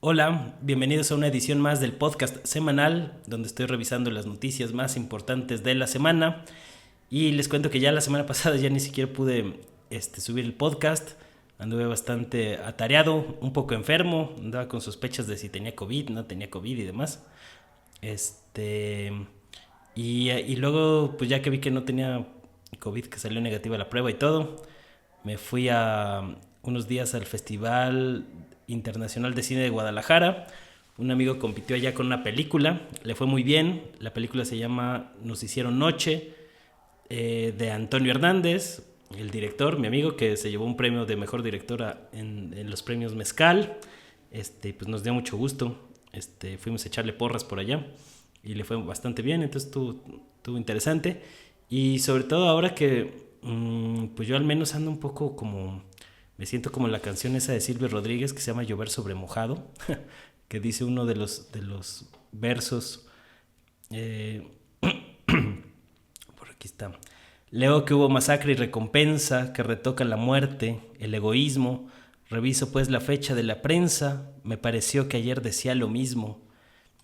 Hola, bienvenidos a una edición más del podcast semanal, donde estoy revisando las noticias más importantes de la semana. Y les cuento que ya la semana pasada ya ni siquiera pude subir el podcast. Anduve bastante atareado, un poco enfermo, andaba con sospechas de si tenía COVID, no tenía COVID y demás. Este, y luego, pues ya que vi que no tenía COVID, que salió negativa la prueba y todo, me fui a unos días al Festival Internacional de Cine de Guadalajara. Un amigo compitió allá con una película, le fue muy bien. La película se llama Nos hicieron noche, de Antonio Hernández, el director, mi amigo, que se llevó un premio de mejor directora en los premios Mezcal. Pues nos dio mucho gusto. Fuimos a echarle porras por allá y le fue bastante bien, entonces estuvo interesante. Y sobre todo ahora que pues yo al menos ando un poco como, me siento como la canción esa de Silvio Rodríguez que se llama Llover sobre mojado, que dice uno de los versos, eh, por aquí está. Leo que hubo masacre y recompensa, que retoca la muerte, el egoísmo. Reviso pues la fecha de la prensa, me pareció que ayer decía lo mismo.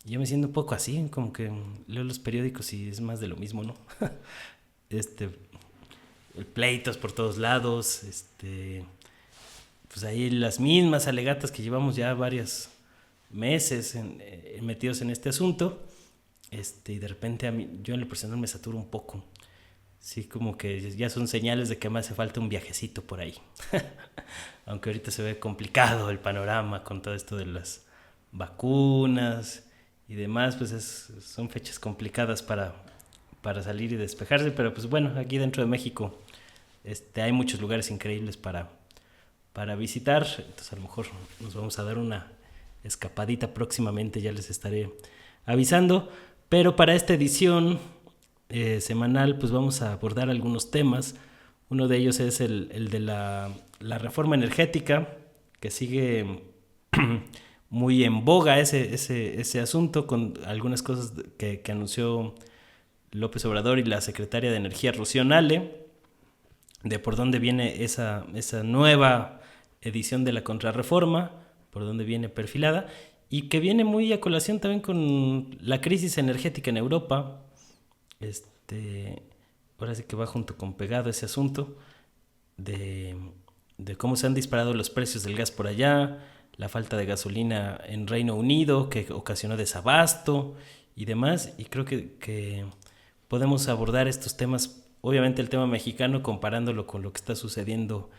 Yo me siento un poco así, como que leo los periódicos y es más de lo mismo, ¿no? este, Pleitos por todos lados, pues ahí las mismas alegatas que llevamos ya varios meses metidos en este asunto. Y de repente yo en lo personal me saturo un poco. Sí, como que ya son señales de que me hace falta un viajecito por ahí. Aunque ahorita se ve complicado el panorama con todo esto de las vacunas y demás, pues son fechas complicadas para salir y despejarse, pero pues bueno, aquí dentro de México hay muchos lugares increíbles para visitar, entonces a lo mejor nos vamos a dar una escapadita próximamente, ya les estaré avisando, pero para esta edición semanal pues vamos a abordar algunos temas. Uno de ellos es el de la reforma energética, que sigue muy en boga ese asunto, con algunas cosas que anunció López Obrador y la secretaria de Energía, Rocío Nale, de por dónde viene esa nueva edición de la contrarreforma, por dónde viene perfilada, y que viene muy a colación también con la crisis energética en Europa. Ahora sí que va junto con pegado ese asunto de, de cómo se han disparado los precios del gas por allá, la falta de gasolina en Reino Unido que ocasionó desabasto y demás, y creo que podemos abordar estos temas, obviamente el tema mexicano comparándolo con lo que está sucediendo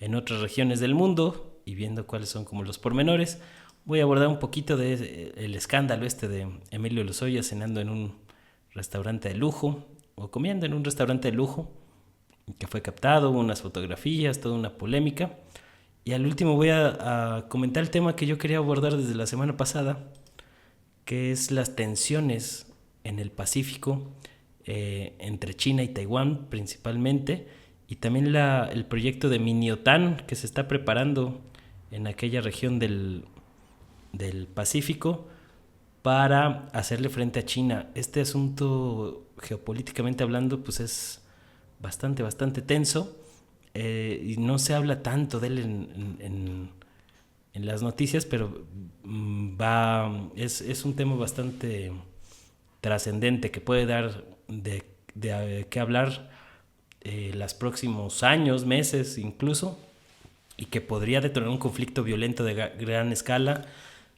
en otras regiones del mundo y viendo cuáles son como los pormenores. Voy a abordar un poquito de el escándalo de Emilio Lozoya cenando en un restaurante de lujo, o comiendo en un restaurante de lujo, que fue captado, unas fotografías, toda una polémica. Y al último voy a comentar el tema que yo quería abordar desde la semana pasada, que es las tensiones en el Pacífico, entre China y Taiwán principalmente, y también el proyecto de mini OTAN que se está preparando en aquella región del Pacífico para hacerle frente a China. Este asunto, geopolíticamente hablando, pues es bastante tenso, y no se habla tanto de él en las noticias, pero es un tema bastante trascendente que puede dar de qué hablar los próximos años, meses incluso, y que podría detonar un conflicto violento de gran escala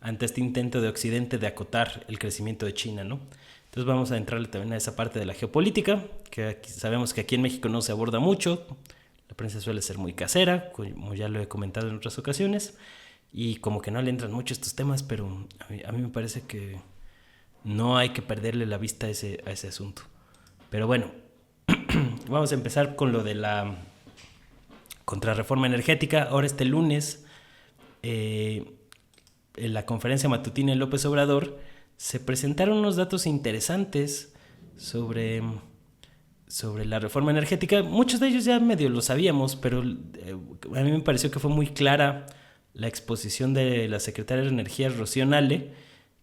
ante este intento de Occidente de acotar el crecimiento de China, ¿no? Entonces vamos a entrarle también a esa parte de la geopolítica, que sabemos que aquí en México no se aborda mucho, la prensa suele ser muy casera, como ya lo he comentado en otras ocasiones, y como que no le entran mucho estos temas, pero a mí me parece que no hay que perderle la vista a ese asunto. Pero bueno, vamos a empezar con lo de la contrarreforma energética. Ahora este lunes, en la conferencia matutina de López Obrador, se presentaron unos datos interesantes sobre la reforma energética. Muchos de ellos ya medio lo sabíamos, pero a mí me pareció que fue muy clara la exposición de la secretaria de Energía, Rocío Nale,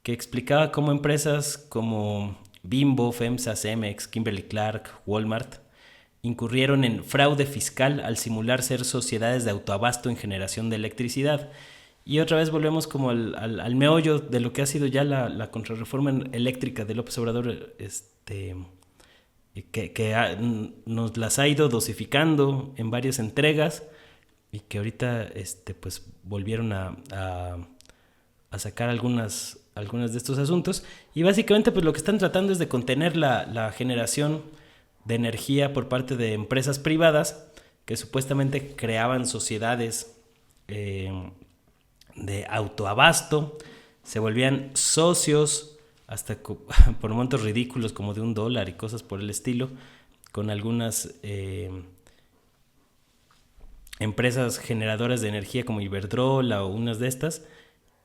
que explicaba cómo empresas como Bimbo, FEMSA, Cemex, Kimberly-Clark, Walmart incurrieron en fraude fiscal al simular ser sociedades de autoabasto en generación de electricidad, Y otra vez volvemos como al meollo de lo que ha sido ya la contrarreforma eléctrica de López Obrador, nos las ha ido dosificando en varias entregas y que ahorita pues volvieron a sacar algunas de estos asuntos. Y básicamente pues lo que están tratando es de contener la generación de energía por parte de empresas privadas que supuestamente creaban sociedades de autoabasto, se volvían socios hasta por montos ridículos como de $1 y cosas por el estilo, con algunas empresas generadoras de energía como Iberdrola o unas de estas,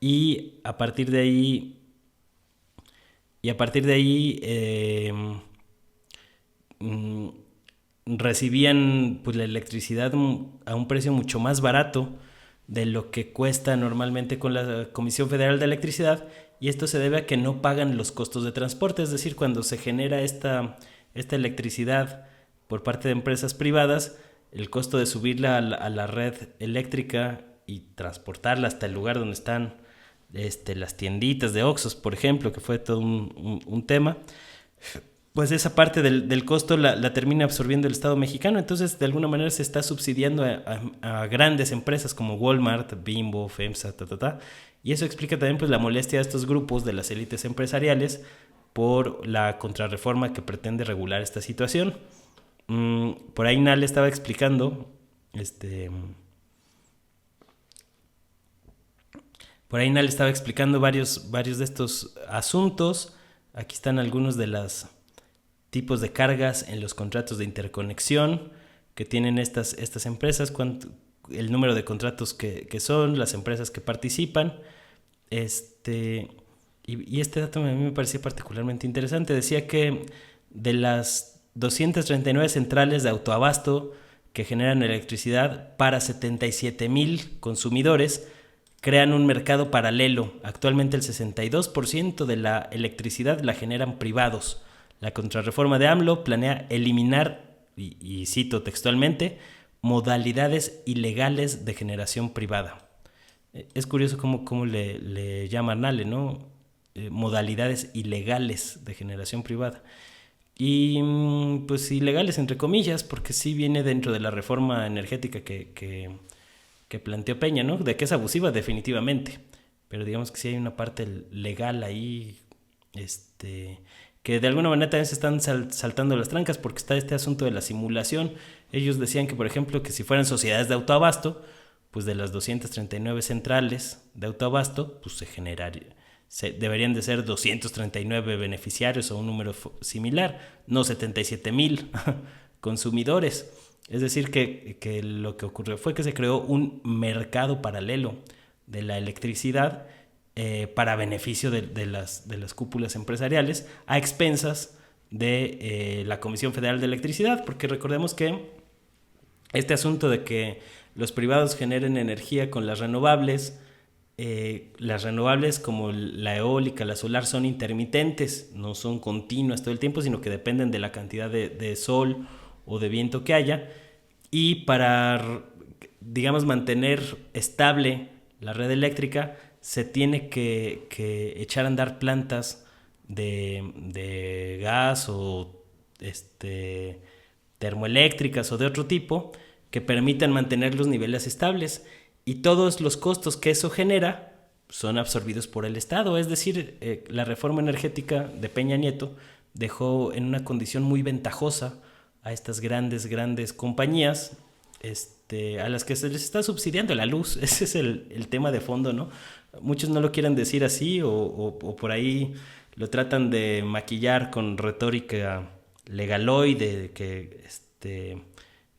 y a partir de ahí recibían pues la electricidad a un precio mucho más barato de lo que cuesta normalmente con la Comisión Federal de Electricidad, y esto se debe a que no pagan los costos de transporte. Es decir, cuando se genera esta electricidad por parte de empresas privadas, el costo de subirla a la red eléctrica y transportarla hasta el lugar donde están las tienditas de Oxxos, por ejemplo, que fue todo un tema, pues esa parte del costo la termina absorbiendo el Estado mexicano. Entonces de alguna manera se está subsidiando a grandes empresas como Walmart, Bimbo, FEMSA, y eso explica también pues la molestia de estos grupos de las élites empresariales por la contrarreforma que pretende regular esta situación. Por ahí Nal estaba explicando varios de estos asuntos. Aquí están algunos de los tipos de cargas en los contratos de interconexión que tienen estas empresas, el número de contratos que son, las empresas que participan. Y este dato a mí me parecía particularmente interesante. Decía que de las 239 centrales de autoabasto que generan electricidad para 77,000 consumidores, crean un mercado paralelo. Actualmente el 62% de la electricidad la generan privados. La contrarreforma de AMLO planea eliminar, y cito textualmente, modalidades ilegales de generación privada. Es curioso cómo le llaman Ale, ¿no? Modalidades ilegales de generación privada. Y pues ilegales entre comillas, porque sí viene dentro de la reforma energética que planteó Peña, ¿no? De que es abusiva definitivamente, pero digamos que sí hay una parte legal ahí, que de alguna manera también se están saltando las trancas, porque está este asunto de la simulación. Ellos decían que, por ejemplo, que si fueran sociedades de autoabasto, pues de las 239 centrales de autoabasto, pues deberían de ser 239 beneficiarios o un número similar, no 77,000 consumidores. Es decir, que lo que ocurrió fue que se creó un mercado paralelo de la electricidad para beneficio de las cúpulas empresariales, a expensas de la Comisión Federal de Electricidad, porque recordemos que este asunto de que los privados generen energía con las renovables como la eólica, la solar, son intermitentes, no son continuas todo el tiempo, sino que dependen de la cantidad de sol o de viento que haya, y para, digamos, mantener estable la red eléctrica se tiene que echar a andar plantas de gas o termoeléctricas o de otro tipo que permitan mantener los niveles estables, y todos los costos que eso genera son absorbidos por el Estado. Es decir, la reforma energética de Peña Nieto dejó en una condición muy ventajosa a estas grandes compañías a las que se les está subsidiando la luz. Ese es el tema de fondo, ¿no? Muchos no lo quieren decir así o por ahí lo tratan de maquillar con retórica legaloide,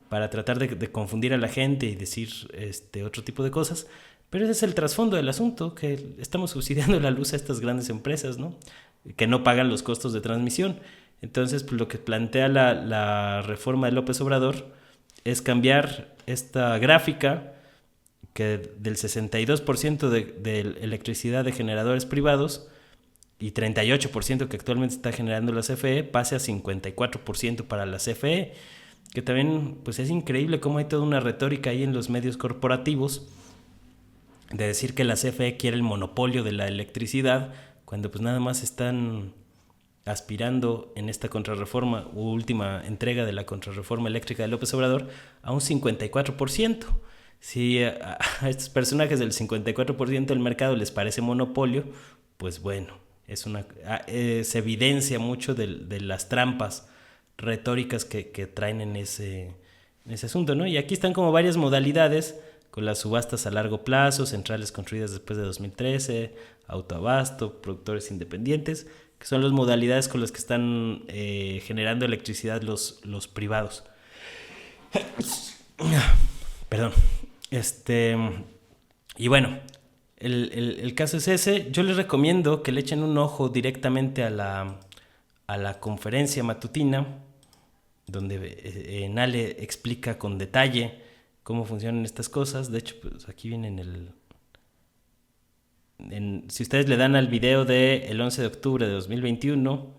para tratar de confundir a la gente y decir otro tipo de cosas. Pero ese es el trasfondo del asunto, que estamos subsidiando la luz a estas grandes empresas, ¿no? Que no pagan los costos de transmisión. Entonces, pues, lo que plantea la reforma de López Obrador es cambiar esta gráfica que del 62% de electricidad de generadores privados y 38% que actualmente está generando la CFE pase a 54% para la CFE, que también pues es increíble cómo hay toda una retórica ahí en los medios corporativos de decir que la CFE quiere el monopolio de la electricidad, cuando pues nada más están aspirando en esta contrarreforma u última entrega de la contrarreforma eléctrica de López Obrador a un 54%. Si a estos personajes del 54% del mercado les parece monopolio, pues bueno, se evidencia mucho de las trampas retóricas que traen en ese asunto, ¿no? Y aquí están como varias modalidades, con las subastas a largo plazo, centrales construidas después de 2013, autoabasto, productores independientes, que son las modalidades con las que están generando electricidad los privados. Perdón. Y bueno, el caso es ese. Yo les recomiendo que le echen un ojo directamente a la conferencia matutina, donde Nale explica con detalle cómo funcionan estas cosas. De hecho, pues aquí viene si ustedes le dan al video del 11 de octubre de 2021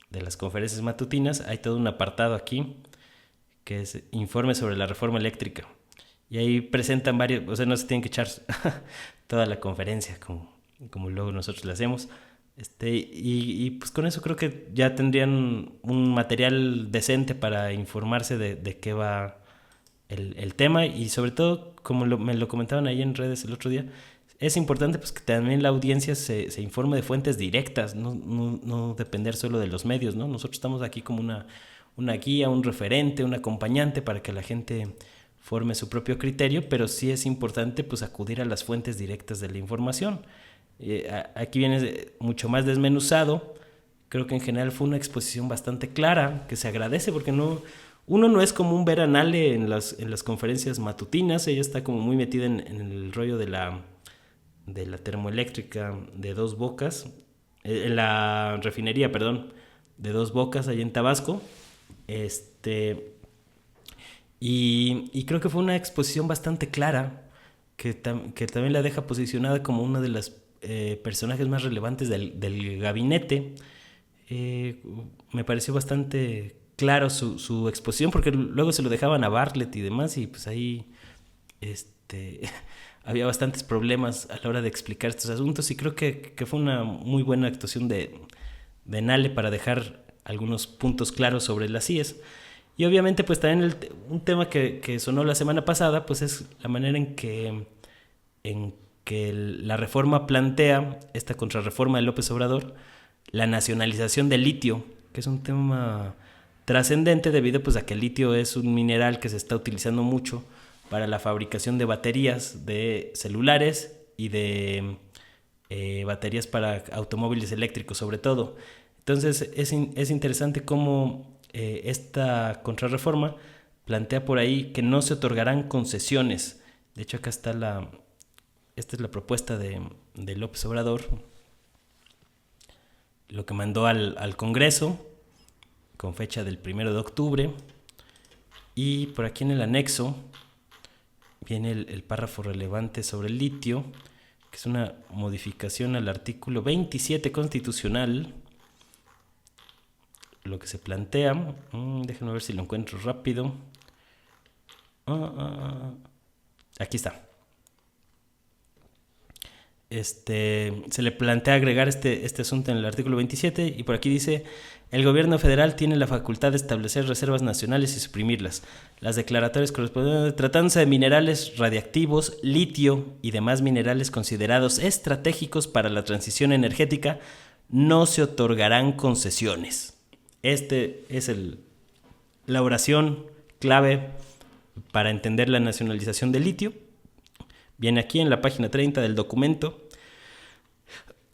de las conferencias matutinas, hay todo un apartado aquí que es informe sobre la reforma eléctrica. Y ahí presentan varios, o sea, no se tienen que echar toda la conferencia como luego nosotros le hacemos. Y pues con eso creo que ya tendrían un material decente para informarse de qué va el tema, y sobre todo, como me lo comentaban ahí en redes el otro día, es importante pues que también la audiencia se informe de fuentes directas, no depender solo de los medios, ¿no? Nosotros estamos aquí como una guía, un referente, un acompañante para que la gente forme su propio criterio, pero sí es importante pues acudir a las fuentes directas de la información. Aquí viene mucho más desmenuzado. Creo que en general fue una exposición bastante clara, que se agradece, porque uno no es común ver a Nale en las conferencias matutinas. Ella está como muy metida en el rollo de la termoeléctrica de Dos Bocas, en la refinería, perdón, de Dos Bocas, allá en Tabasco. Y creo que fue una exposición bastante clara, que también la deja posicionada como una de las personajes más relevantes del gabinete. Me pareció bastante claro su exposición, porque luego se lo dejaban a Bartlett y demás, y pues ahí había bastantes problemas a la hora de explicar estos asuntos, y creo que fue una muy buena actuación de Nale para dejar algunos puntos claros sobre las CIES. Y obviamente pues también un tema que sonó la semana pasada pues es la manera en que la reforma plantea, esta contrarreforma de López Obrador, la nacionalización del litio, que es un tema trascendente debido pues a que el litio es un mineral que se está utilizando mucho para la fabricación de baterías de celulares y de baterías para automóviles eléctricos sobre todo. Entonces es interesante cómo esta contrarreforma plantea por ahí que no se otorgarán concesiones. De hecho, acá está esta es la propuesta de López Obrador, lo que mandó al Congreso con fecha del 1 de octubre. Y por aquí en el anexo viene el párrafo relevante sobre el litio, que es una modificación al artículo 27 constitucional. Lo que se plantea, déjenme ver si lo encuentro rápido. Aquí está. Se le plantea agregar este asunto en el artículo 27, y por aquí dice: el gobierno federal tiene la facultad de establecer reservas nacionales y suprimirlas. Las declaratorias correspondientes, tratándose de minerales radiactivos, litio y demás minerales considerados estratégicos para la transición energética, no se otorgarán concesiones. Es la oración clave para entender la nacionalización del litio. Viene aquí en la página 30 del documento,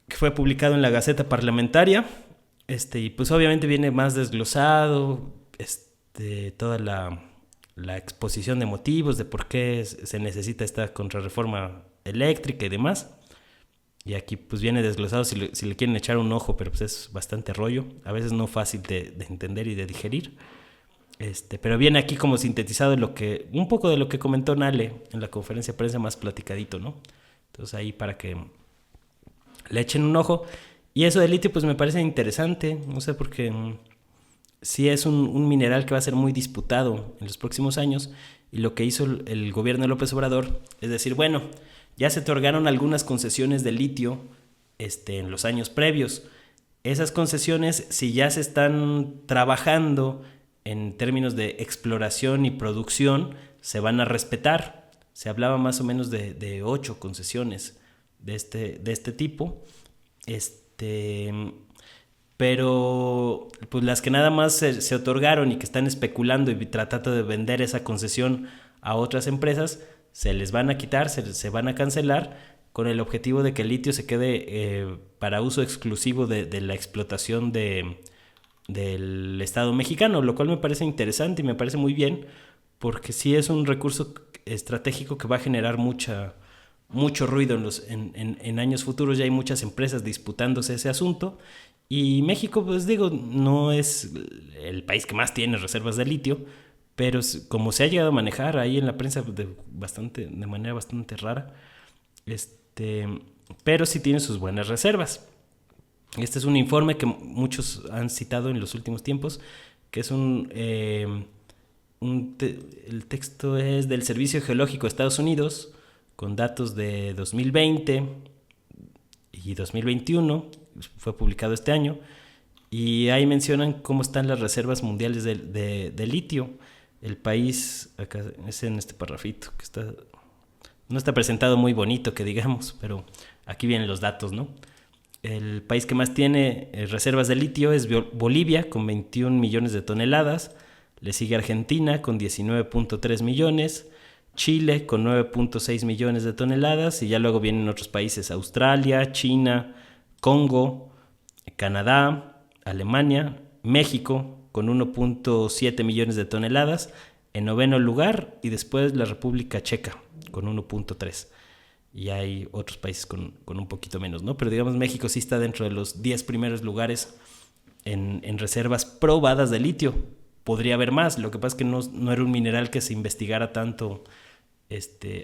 que fue publicado en la Gaceta Parlamentaria. Y pues obviamente viene más desglosado toda la exposición de motivos de por qué se necesita esta contrarreforma eléctrica y demás. Y aquí pues viene desglosado si le quieren echar un ojo, pero pues es bastante rollo, a veces no fácil de entender y de digerir. Pero viene aquí como sintetizado un poco de lo que comentó Nale en la conferencia de prensa, más platicadito, ¿no? Entonces ahí para que le echen un ojo. Y eso del litio pues me parece interesante, no sé, porque sí es un mineral que va a ser muy disputado en los próximos años. Y lo que hizo el gobierno de López Obrador es decir, bueno, ya se otorgaron algunas concesiones de litio en los años previos. Esas concesiones, si ya se están trabajando en términos de exploración y producción, se van a respetar. Se hablaba más o menos de 8 concesiones de este tipo. Pero pues las que nada más se otorgaron y que están especulando y tratando de vender esa concesión a otras empresas, se les van a quitar, se van a cancelar, con el objetivo de que el litio se quede para uso exclusivo de la explotación del Estado mexicano, lo cual me parece interesante y me parece muy bien, porque sí es un recurso estratégico que va a generar mucho ruido en años futuros. Ya hay muchas empresas disputándose ese asunto, y México, pues digo, no es el país que más tiene reservas de litio, pero como se ha llegado a manejar ahí en la prensa de manera bastante rara, pero sí tiene sus buenas reservas. Este es un informe que muchos han citado en los últimos tiempos, que es el texto es del Servicio Geológico de Estados Unidos, con datos de 2020 y 2021, fue publicado este año, y ahí mencionan cómo están las reservas mundiales de litio. El país, acá es en este parrafito, que no está presentado muy bonito, que digamos, pero aquí vienen los datos, ¿no? El país que más tiene reservas de litio es Bolivia, con 21 millones de toneladas. Le sigue Argentina, con 19.3 millones. Chile, con 9.6 millones de toneladas. Y ya luego vienen otros países: Australia, China, Congo, Canadá, Alemania, México, con 1.7 millones de toneladas en 9º lugar, y después la República Checa, con 1.3. Y hay otros países con un poquito menos, ¿no? Pero digamos, México sí está dentro de los 10 primeros lugares en reservas probadas de litio. Podría haber más, lo que pasa es que no era un mineral que se investigara tanto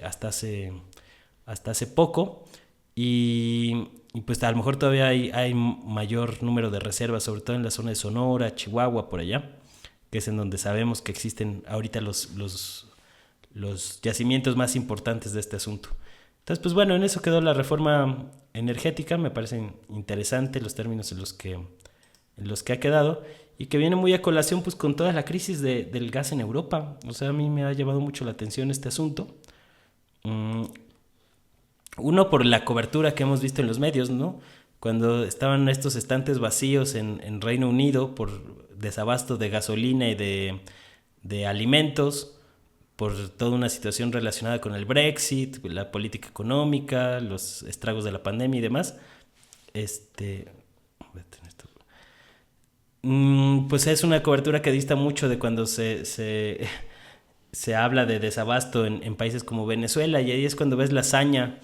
hasta hace poco, y pues a lo mejor todavía hay mayor número de reservas, sobre todo en la zona de Sonora, Chihuahua, por allá, que es en donde sabemos que existen ahorita los yacimientos más importantes de este asunto. Entonces, pues bueno, en eso quedó la reforma energética. Me parecen interesantes los términos en los que ha quedado, y que viene muy a colación pues con toda la crisis del gas en Europa. O sea, a mí me ha llamado mucho la atención este asunto. Uno, por la cobertura que hemos visto en los medios, ¿no? Cuando estaban estos estantes vacíos en Reino Unido por desabasto de gasolina y de alimentos, por toda una situación relacionada con el Brexit, la política económica, los estragos de la pandemia y demás, pues es una cobertura que dista mucho de cuando se habla de desabasto en países como Venezuela, y ahí es cuando ves la hazaña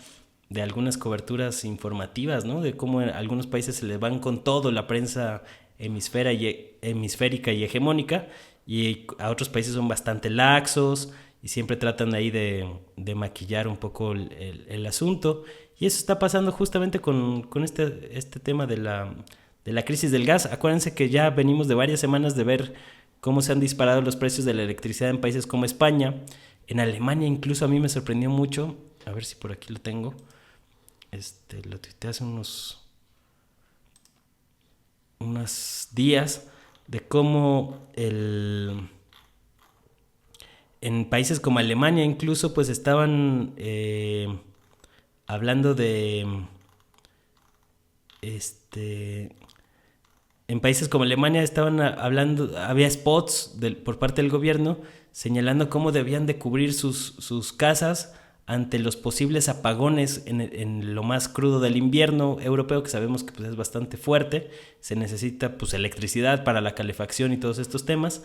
de algunas coberturas informativas, ¿no? De cómo en algunos países se les van con todo, la prensa hemisférica y hegemónica, y a otros países son bastante laxos y siempre tratan ahí de maquillar un poco el asunto. Y eso está pasando justamente con este tema de la crisis del gas. Acuérdense que ya venimos de varias semanas de ver cómo se han disparado los precios de la electricidad en países como España. En Alemania incluso a mí me sorprendió mucho. A ver si por aquí lo tengo. Lo tuiteé hace unos días, de cómo en países como Alemania incluso pues estaban hablando de en países como Alemania estaban hablando, había spots por parte del gobierno señalando cómo debían de cubrir sus casas ante los posibles apagones en lo más crudo del invierno europeo, que sabemos que pues es bastante fuerte. Se necesita pues electricidad para la calefacción y todos estos temas.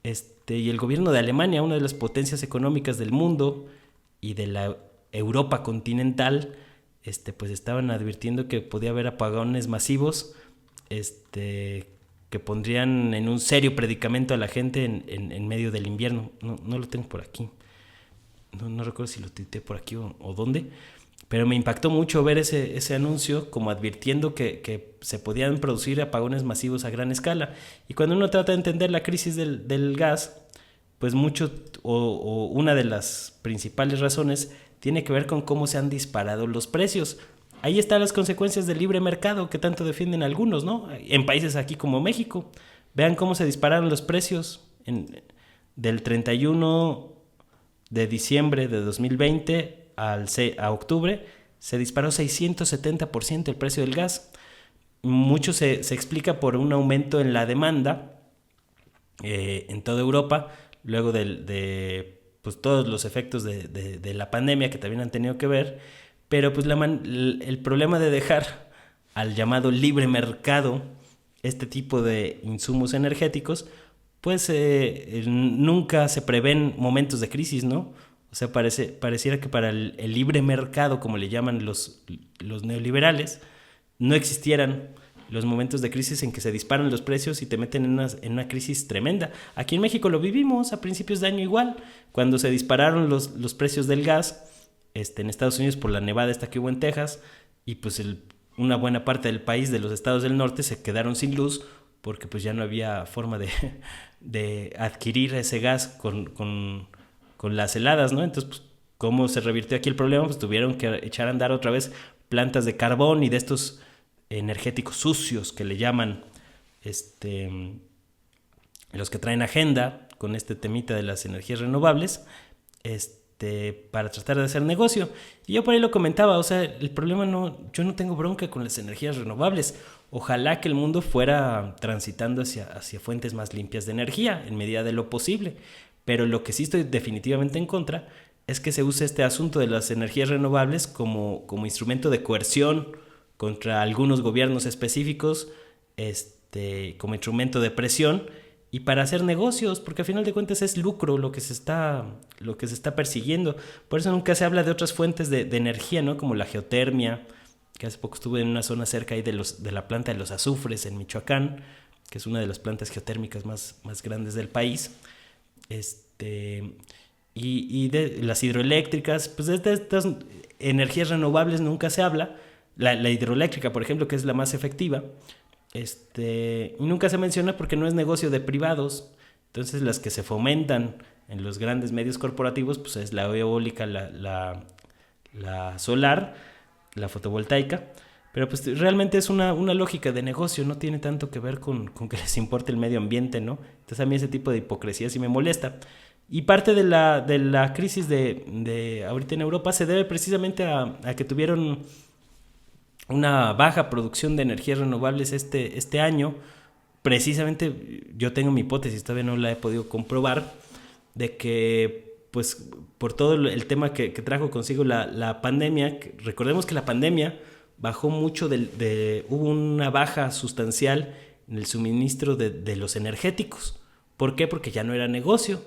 Y el gobierno de Alemania, una de las potencias económicas del mundo y de la Europa continental, pues estaban advirtiendo que podía haber apagones masivos, que pondrían en un serio predicamento a la gente en medio del invierno. No lo tengo por aquí. No recuerdo si lo tuiteé por aquí o dónde, pero me impactó mucho ver ese anuncio como advirtiendo que se podían producir apagones masivos a gran escala. Y cuando uno trata de entender la crisis del gas, pues mucho o una de las principales razones tiene que ver con cómo se han disparado los precios. Ahí están las consecuencias del libre mercado que tanto defienden algunos, ¿no? En países aquí como México. Vean cómo se dispararon los precios del 31 de diciembre de 2020 a octubre. Se disparó 670% el precio del gas. Mucho se explica por un aumento en la demanda en toda Europa, luego de pues, todos los efectos de la pandemia que también han tenido que ver. Pero pues el problema de dejar al llamado libre mercado este tipo de insumos energéticos, pues nunca se prevén momentos de crisis, ¿no? O sea, pareciera que para el libre mercado, como le llaman los neoliberales, no existieran los momentos de crisis en que se disparan los precios y te meten en una crisis tremenda. Aquí en México lo vivimos a principios de año igual, cuando se dispararon los precios del gas, en Estados Unidos por la nevada esta que hubo en Texas, y pues una buena parte del país, de los estados del norte, se quedaron sin luz porque pues ya no había forma de adquirir ese gas con las heladas, ¿no? Entonces, pues, ¿cómo se revirtió aquí el problema? Pues tuvieron que echar a andar otra vez plantas de carbón y de estos energéticos sucios que le llaman los que traen agenda con este temita de las energías renovables, para tratar de hacer negocio. Y yo por ahí lo comentaba, o sea, el problema yo no tengo bronca con las energías renovables. Ojalá que el mundo fuera transitando hacia fuentes más limpias de energía en medida de lo posible. Pero lo que sí estoy definitivamente en contra es que se use este asunto de las energías renovables como instrumento de coerción contra algunos gobiernos específicos, como instrumento de presión y para hacer negocios, porque al final de cuentas es lucro lo que se está persiguiendo. Por eso nunca se habla de otras fuentes de energía, ¿no? Como la geotermia, que hace poco estuve en una zona cerca ahí de la planta de los azufres en Michoacán, que es una de las plantas geotérmicas más grandes del país. Y de las hidroeléctricas, pues de estas energías renovables nunca se habla. La hidroeléctrica, por ejemplo, que es la más efectiva, nunca se menciona porque no es negocio de privados. Entonces las que se fomentan en los grandes medios corporativos pues es la eólica, la solar, la fotovoltaica, pero pues realmente es una lógica de negocio, no tiene tanto que ver con que les importe el medio ambiente, ¿no? Entonces a mí ese tipo de hipocresía sí me molesta. Y parte de la crisis de ahorita en Europa se debe precisamente a que tuvieron una baja producción de energías renovables este año. Precisamente yo tengo mi hipótesis, todavía no la he podido comprobar, de que pues por todo el tema que trajo consigo la pandemia. Recordemos que la pandemia bajó mucho, hubo una baja sustancial en el suministro de los energéticos. ¿Por qué? Porque ya no era negocio.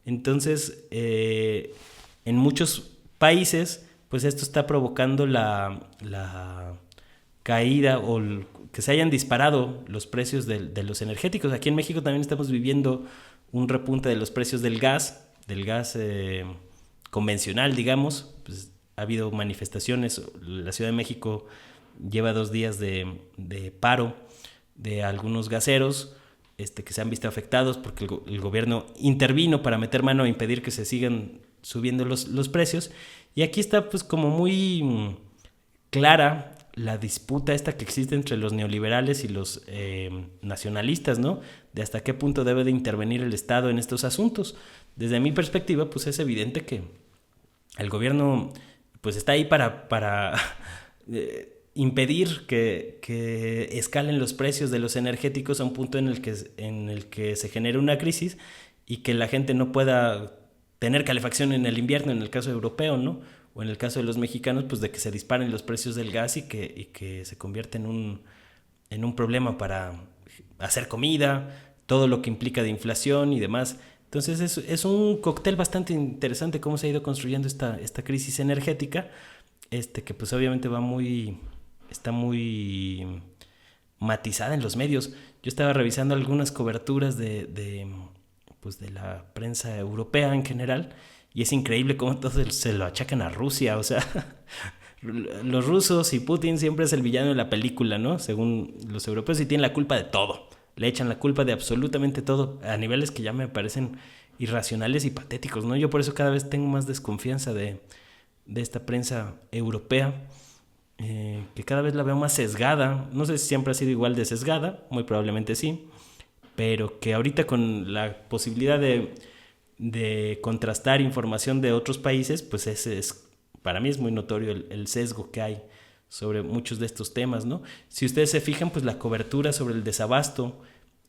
Entonces, en muchos países, pues esto está provocando la caída o que se hayan disparado los precios de los energéticos. Aquí en México también estamos viviendo un repunte de los precios del gas convencional, digamos. Pues ha habido manifestaciones. La Ciudad de México lleva 2 días de paro de algunos gaseros que se han visto afectados porque el gobierno intervino para meter mano a impedir que se sigan subiendo los precios. Y aquí está pues como muy clara la disputa esta que existe entre los neoliberales y los nacionalistas, ¿no? De hasta qué punto debe de intervenir el Estado en estos asuntos. Desde mi perspectiva, pues es evidente que el gobierno pues está ahí para impedir que escalen los precios de los energéticos a un punto en el que se genere una crisis y que la gente no pueda tener calefacción en el invierno, en el caso europeo, ¿no? O en el caso de los mexicanos, pues de que se disparen los precios del gas y que se convierta en un problema para hacer comida, todo lo que implica de inflación y demás. Entonces es un cóctel bastante interesante cómo se ha ido construyendo esta crisis energética, que pues obviamente está muy matizada en los medios. Yo estaba revisando algunas coberturas de la prensa europea en general, y es increíble cómo todos se lo achacan a Rusia. O sea, los rusos y Putin siempre es el villano de la película, ¿no? Según los europeos, y tienen la culpa de todo. Le echan la culpa de absolutamente todo, a niveles que ya me parecen irracionales y patéticos, ¿no? Yo por eso cada vez tengo más desconfianza de de esta prensa europea, que cada vez la veo más sesgada. No sé si siempre ha sido igual de sesgada, muy probablemente sí, pero que ahorita con la posibilidad de contrastar información de otros países, pues ese es, para mí es muy notorio el sesgo que hay sobre muchos de estos temas, ¿no? Si ustedes se fijan, pues la cobertura sobre el desabasto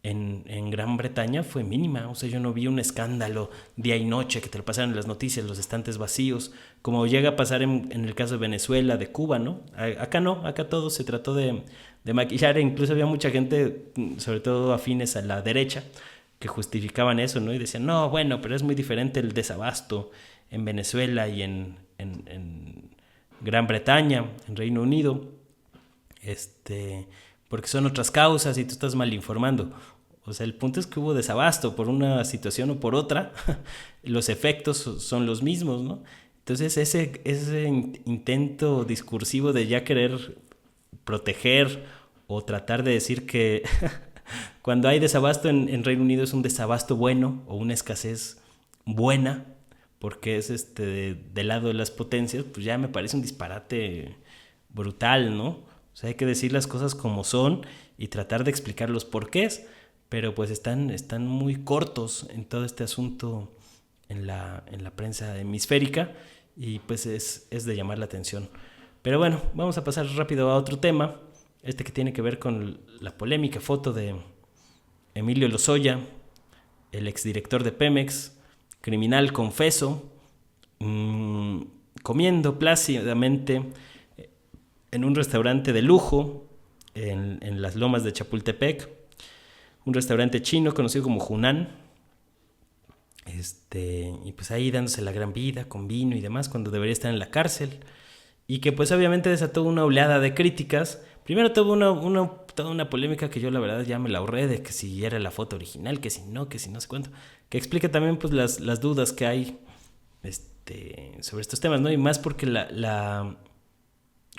en Gran Bretaña fue mínima. O sea, yo no vi un escándalo día y noche que te lo pasaran en las noticias, los estantes vacíos, como llega a pasar en el caso de Venezuela, de Cuba, ¿no? Acá no, acá todo se trató de maquillar, e incluso había mucha gente, sobre todo afines a la derecha, que justificaban eso, ¿no? Y decían, no, bueno, pero es muy diferente el desabasto en Venezuela y en Gran Bretaña, en Reino Unido, porque son otras causas y tú estás mal informando. O sea, el punto es que hubo desabasto por una situación o por otra, los efectos son los mismos, ¿no? Entonces ese intento discursivo de ya querer proteger o tratar de decir que cuando hay desabasto en Reino Unido es un desabasto bueno o una escasez buena, porque es del lado de las potencias, pues ya me parece un disparate brutal, ¿no? O sea, hay que decir las cosas como son y tratar de explicar los porqués, pero pues están muy cortos en todo este asunto en la prensa hemisférica, y pues es de llamar la atención. Pero bueno, vamos a pasar rápido a otro tema, que tiene que ver con la polémica foto de Emilio Lozoya, el exdirector de Pemex, criminal confeso, comiendo plácidamente en un restaurante de lujo en las lomas de Chapultepec, un restaurante chino conocido como Hunan, y pues ahí dándose la gran vida con vino y demás, cuando debería estar en la cárcel, y que pues obviamente desató una oleada de críticas. Primero tuvo toda una polémica que yo la verdad ya me la ahorré, de que si era la foto original, que si no sé cuánto, que explica también pues las dudas que hay sobre estos temas, ¿no? Y más porque la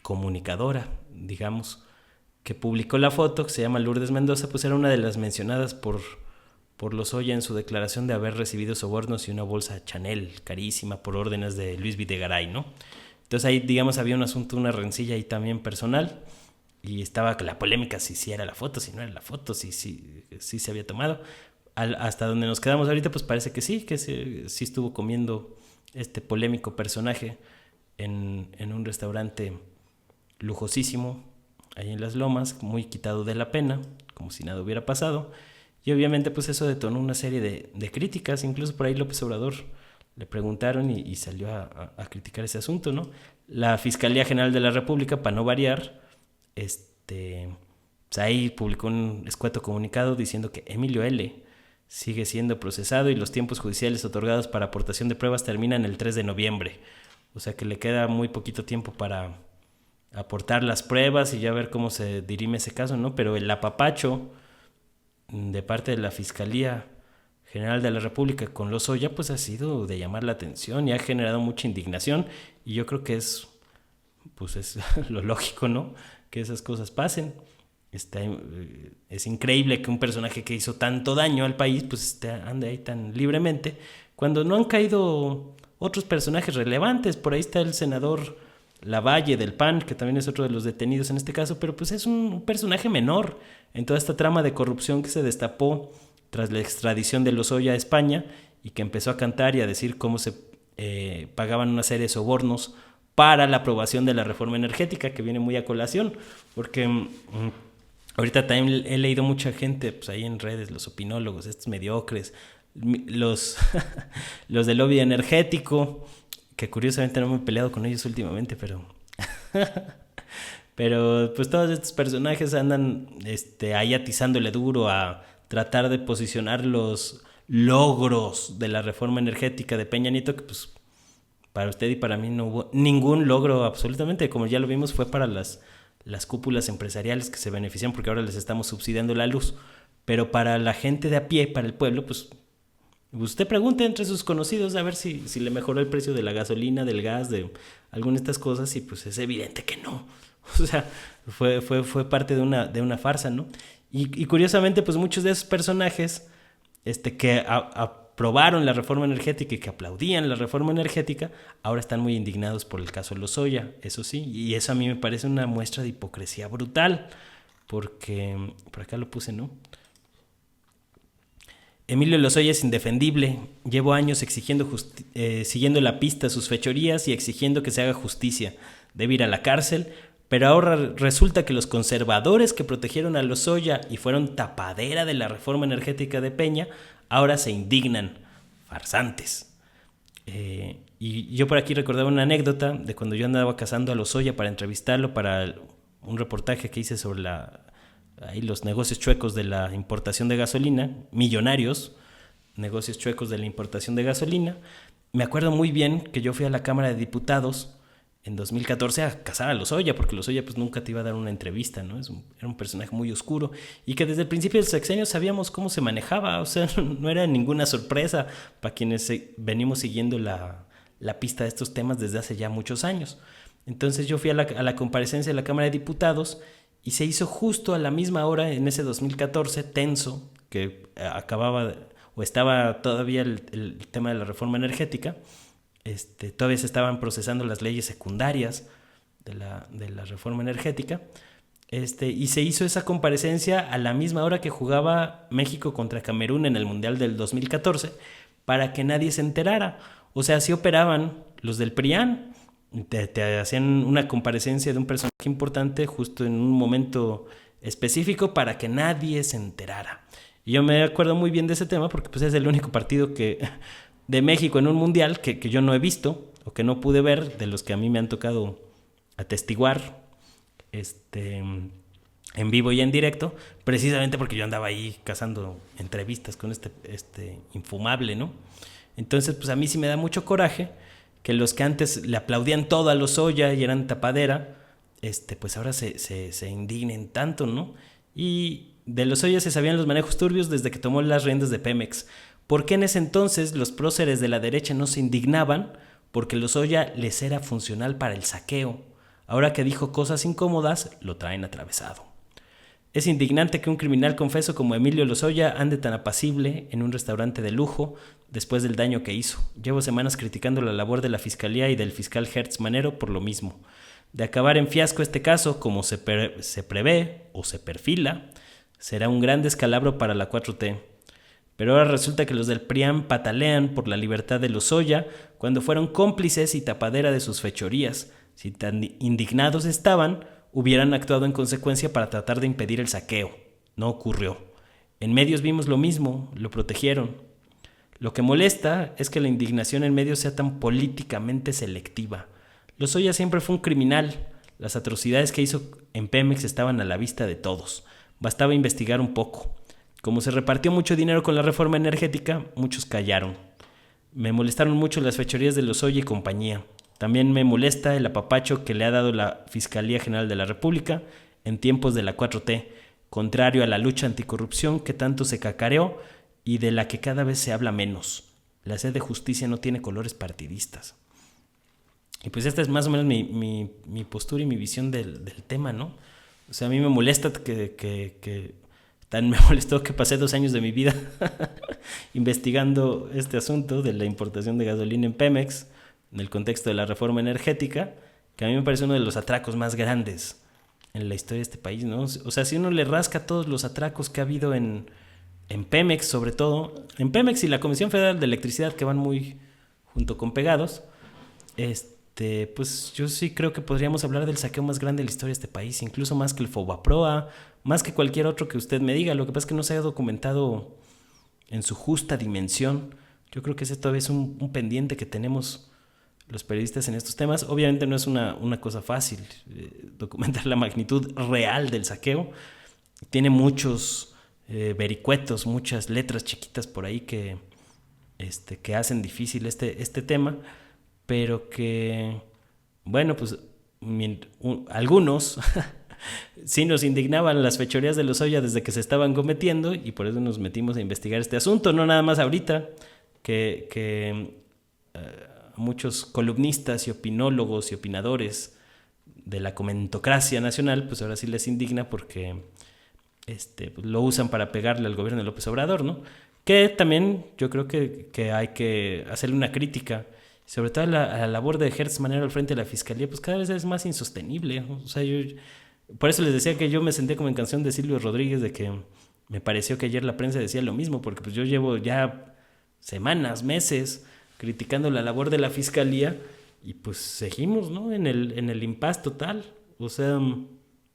comunicadora, digamos, que publicó la foto, que se llama Lourdes Mendoza, pues era una de las mencionadas por Lozoya en su declaración de haber recibido sobornos y una bolsa Chanel carísima por órdenes de Luis Videgaray, ¿no? Entonces ahí, digamos, había un asunto, una rencilla ahí también personal, y estaba la polémica si era la foto, si no era la foto, si se había tomado. Hasta donde nos quedamos ahorita, pues parece que sí estuvo comiendo este polémico personaje en un restaurante lujosísimo ahí en Las Lomas, muy quitado de la pena, como si nada hubiera pasado. Y obviamente pues eso detonó una serie de críticas. Incluso por ahí López Obrador le preguntaron y salió a criticar ese asunto, ¿no? La Fiscalía General de la República, para no variar, pues ahí publicó un escueto comunicado diciendo que Emilio L. sigue siendo procesado y los tiempos judiciales otorgados para aportación de pruebas terminan el 3 de noviembre. O sea que le queda muy poquito tiempo para aportar las pruebas y ya ver cómo se dirime ese caso, ¿no? Pero el apapacho de parte de la Fiscalía General de la República con Lozoya pues ha sido de llamar la atención y ha generado mucha indignación, y yo creo que es lo lógico, ¿no? Que esas cosas pasen. Es increíble que un personaje que hizo tanto daño al país pues ande ahí tan libremente cuando no han caído otros personajes relevantes. Por ahí está el senador Lavalle del PAN, que también es otro de los detenidos en este caso, pero pues es un personaje menor en toda esta trama de corrupción que se destapó tras la extradición de Lozoya a España, y que empezó a cantar y a decir cómo se pagaban una serie de sobornos para la aprobación de la reforma energética, que viene muy a colación, porque ahorita también he leído mucha gente pues ahí en redes, los opinólogos, estos mediocres, los del lobby energético, que curiosamente no me he peleado con ellos últimamente, pero pues todos estos personajes andan ahí atizándole duro a tratar de posicionar los logros de la reforma energética de Peña Nieto, que pues para usted y para mí no hubo ningún logro absolutamente. Como ya lo vimos, fue para las cúpulas empresariales que se benefician porque ahora les estamos subsidiando la luz, pero para la gente de a pie, para el pueblo, pues usted pregunte entre sus conocidos a ver si le mejoró el precio de la gasolina, del gas, de alguna de estas cosas, y pues es evidente que no. O sea, fue parte de una farsa, ¿no? Y curiosamente, pues muchos de esos personajes que aprobaron la reforma energética y que aplaudían la reforma energética, ahora están muy indignados por el caso Lozoya, eso sí, y eso a mí me parece una muestra de hipocresía brutal, porque, por acá lo puse, ¿no? Emilio Lozoya es indefendible. Llevo años siguiendo la pista a sus fechorías y exigiendo que se haga justicia. Debe ir a la cárcel, pero ahora resulta que los conservadores que protegieron a Lozoya y fueron tapadera de la reforma energética de Peña, ahora se indignan. Farsantes. Y yo por aquí recordaba una anécdota de cuando yo andaba cazando a Lozoya para entrevistarlo para un reportaje que hice sobre ahí los negocios chuecos de la importación de gasolina, millonarios, negocios chuecos de la importación de gasolina. Me acuerdo muy bien que yo fui a la Cámara de Diputados en 2014 a cazar a Lozoya, porque Lozoya pues nunca te iba a dar una entrevista, ¿no? Era un personaje muy oscuro y que desde el principio del sexenio sabíamos cómo se manejaba, o sea, no era ninguna sorpresa para quienes venimos siguiendo la pista de estos temas desde hace ya muchos años. Entonces yo fui a la comparecencia de la Cámara de Diputados y se hizo justo a la misma hora en ese 2014, tenso, que o estaba todavía el tema de la reforma energética. Todavía se estaban procesando las leyes secundarias de la reforma energética. Y se hizo esa comparecencia a la misma hora que jugaba México contra Camerún en el Mundial del 2014, para que nadie se enterara. O sea, así operaban los del PRIAN. Te hacían una comparecencia de un personaje importante justo en un momento específico para que nadie se enterara. Y yo me acuerdo muy bien de ese tema porque pues es el único partido de México en un mundial que yo no he visto o que no pude ver, de los que a mí me han tocado atestiguar en vivo y en directo, precisamente porque yo andaba ahí cazando entrevistas con este infumable, ¿no? Entonces pues a mí sí me da mucho coraje que los que antes le aplaudían todo a Lozoya y eran tapadera, pues ahora se indignen tanto, ¿no? Y de Lozoya se sabían los manejos turbios desde que tomó las riendas de Pemex. ¿Por qué en ese entonces los próceres de la derecha no se indignaban? Porque Lozoya les era funcional para el saqueo. Ahora que dijo cosas incómodas, lo traen atravesado. Es indignante que un criminal confeso como Emilio Lozoya ande tan apacible en un restaurante de lujo después del daño que hizo. Llevo semanas criticando la labor de la Fiscalía y del fiscal Hertz Manero por lo mismo. De acabar en fiasco este caso, como se prevé o se perfila, será un gran descalabro para la 4T. Pero ahora resulta que los del PRIAN patalean por la libertad de Lozoya cuando fueron cómplices y tapadera de sus fechorías. Si tan indignados estaban, hubieran actuado en consecuencia para tratar de impedir el saqueo. No ocurrió. En medios vimos lo mismo, lo protegieron. Lo que molesta es que la indignación en medios sea tan políticamente selectiva. Lozoya siempre fue un criminal. Las atrocidades que hizo en Pemex estaban a la vista de todos. Bastaba investigar un poco. Como se repartió mucho dinero con la reforma energética, muchos callaron. Me molestaron mucho las fechorías de Lozoya y compañía. También me molesta el apapacho que le ha dado la Fiscalía General de la República en tiempos de la 4T, contrario a la lucha anticorrupción que tanto se cacareó y de la que cada vez se habla menos. La sed de justicia no tiene colores partidistas. Y pues esta es más o menos mi postura y mi visión del tema, ¿no? O sea, a mí me molesta me molestó que pasé 2 años de mi vida investigando este asunto de la importación de gasolina en Pemex, en el contexto de la reforma energética, que a mí me parece uno de los atracos más grandes en la historia de este país, ¿no? O sea, si uno le rasca todos los atracos que ha habido en Pemex, sobre todo, en Pemex y la Comisión Federal de Electricidad, que van muy junto con pegados, pues yo sí creo que podríamos hablar del saqueo más grande de la historia de este país, incluso más que el Fobaproa, más que cualquier otro que usted me diga. Lo que pasa es que no se ha documentado en su justa dimensión. Yo creo que ese todavía es un pendiente que tenemos los periodistas en estos temas. Obviamente no es una cosa fácil documentar la magnitud real del saqueo. Tiene muchos vericuetos, muchas letras chiquitas por ahí que hacen difícil este tema, pero que, bueno, pues algunos sí nos indignaban las fechorías de Lozoya desde que se estaban cometiendo y por eso nos metimos a investigar este asunto, no nada más ahorita, que muchos columnistas y opinólogos y opinadores de la comentocracia nacional, pues ahora sí les indigna porque lo usan para pegarle al gobierno de López Obrador, ¿no? Que también yo creo que hay que hacerle una crítica, sobre todo a la labor de Gertz Manero al frente de la Fiscalía, pues cada vez es más insostenible, ¿no? O sea, por eso les decía que yo me senté como en canción de Silvio Rodríguez, de que me pareció que ayer la prensa decía lo mismo, porque pues yo llevo ya semanas, meses, criticando la labor de la Fiscalía y pues seguimos, ¿no? En el impasse total. O sea,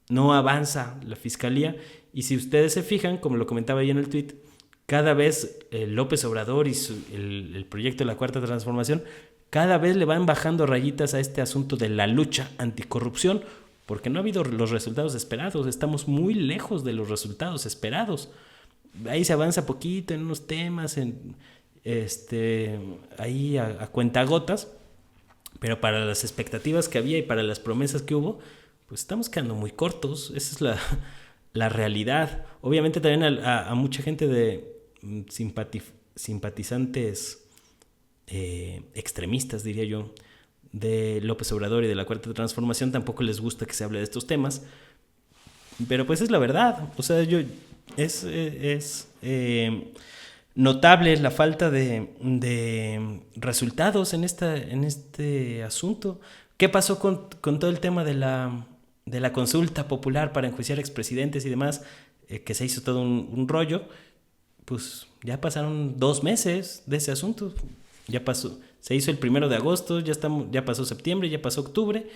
no avanza la Fiscalía. Y si ustedes se fijan, como lo comentaba ahí en el tweet, cada vez López Obrador y el proyecto de la Cuarta Transformación, cada vez le van bajando rayitas a este asunto de la lucha anticorrupción, porque no ha habido los resultados esperados. Estamos muy lejos de los resultados esperados. Ahí se avanza poquito en unos temas, ahí a cuentagotas, pero para las expectativas que había y para las promesas que hubo, pues estamos quedando muy cortos. Esa es la realidad. Obviamente también a mucha gente de simpatizantes extremistas, diría yo, de López Obrador y de la Cuarta Transformación tampoco les gusta que se hable de estos temas, pero pues es la verdad. O sea, es notable la falta de resultados en este asunto. ¿Qué pasó con todo el tema de la consulta popular para enjuiciar expresidentes y demás? Que se hizo todo un rollo. Pues ya pasaron 2 meses de ese asunto. Ya pasó, se hizo el 1 de agosto, ya pasó septiembre, ya pasó octubre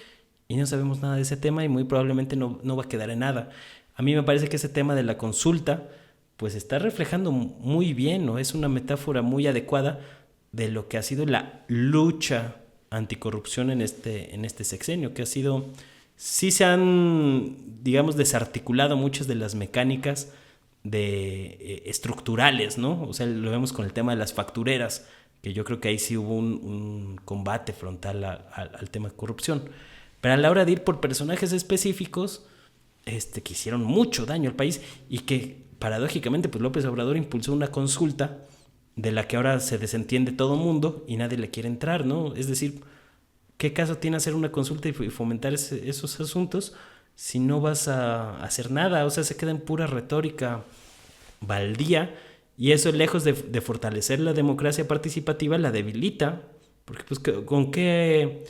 y no sabemos nada de ese tema y muy probablemente no va a quedar en nada. A mí me parece que ese tema de la consulta pues está reflejando muy bien, ¿no? Es una metáfora muy adecuada de lo que ha sido la lucha anticorrupción en este sexenio, que ha sido, sí se han, digamos, desarticulado muchas de las mecánicas estructurales, ¿no? O sea, lo vemos con el tema de las factureras, que yo creo que ahí sí hubo un combate frontal al tema de corrupción. Pero a la hora de ir por personajes específicos, que hicieron mucho daño al país y que paradójicamente pues López Obrador impulsó una consulta de la que ahora se desentiende todo mundo y nadie le quiere entrar, ¿no? Es decir, ¿qué caso tiene hacer una consulta y fomentar esos asuntos si no vas a hacer nada? O sea, se queda en pura retórica baldía y eso, lejos de fortalecer la democracia participativa, la debilita, porque pues con qué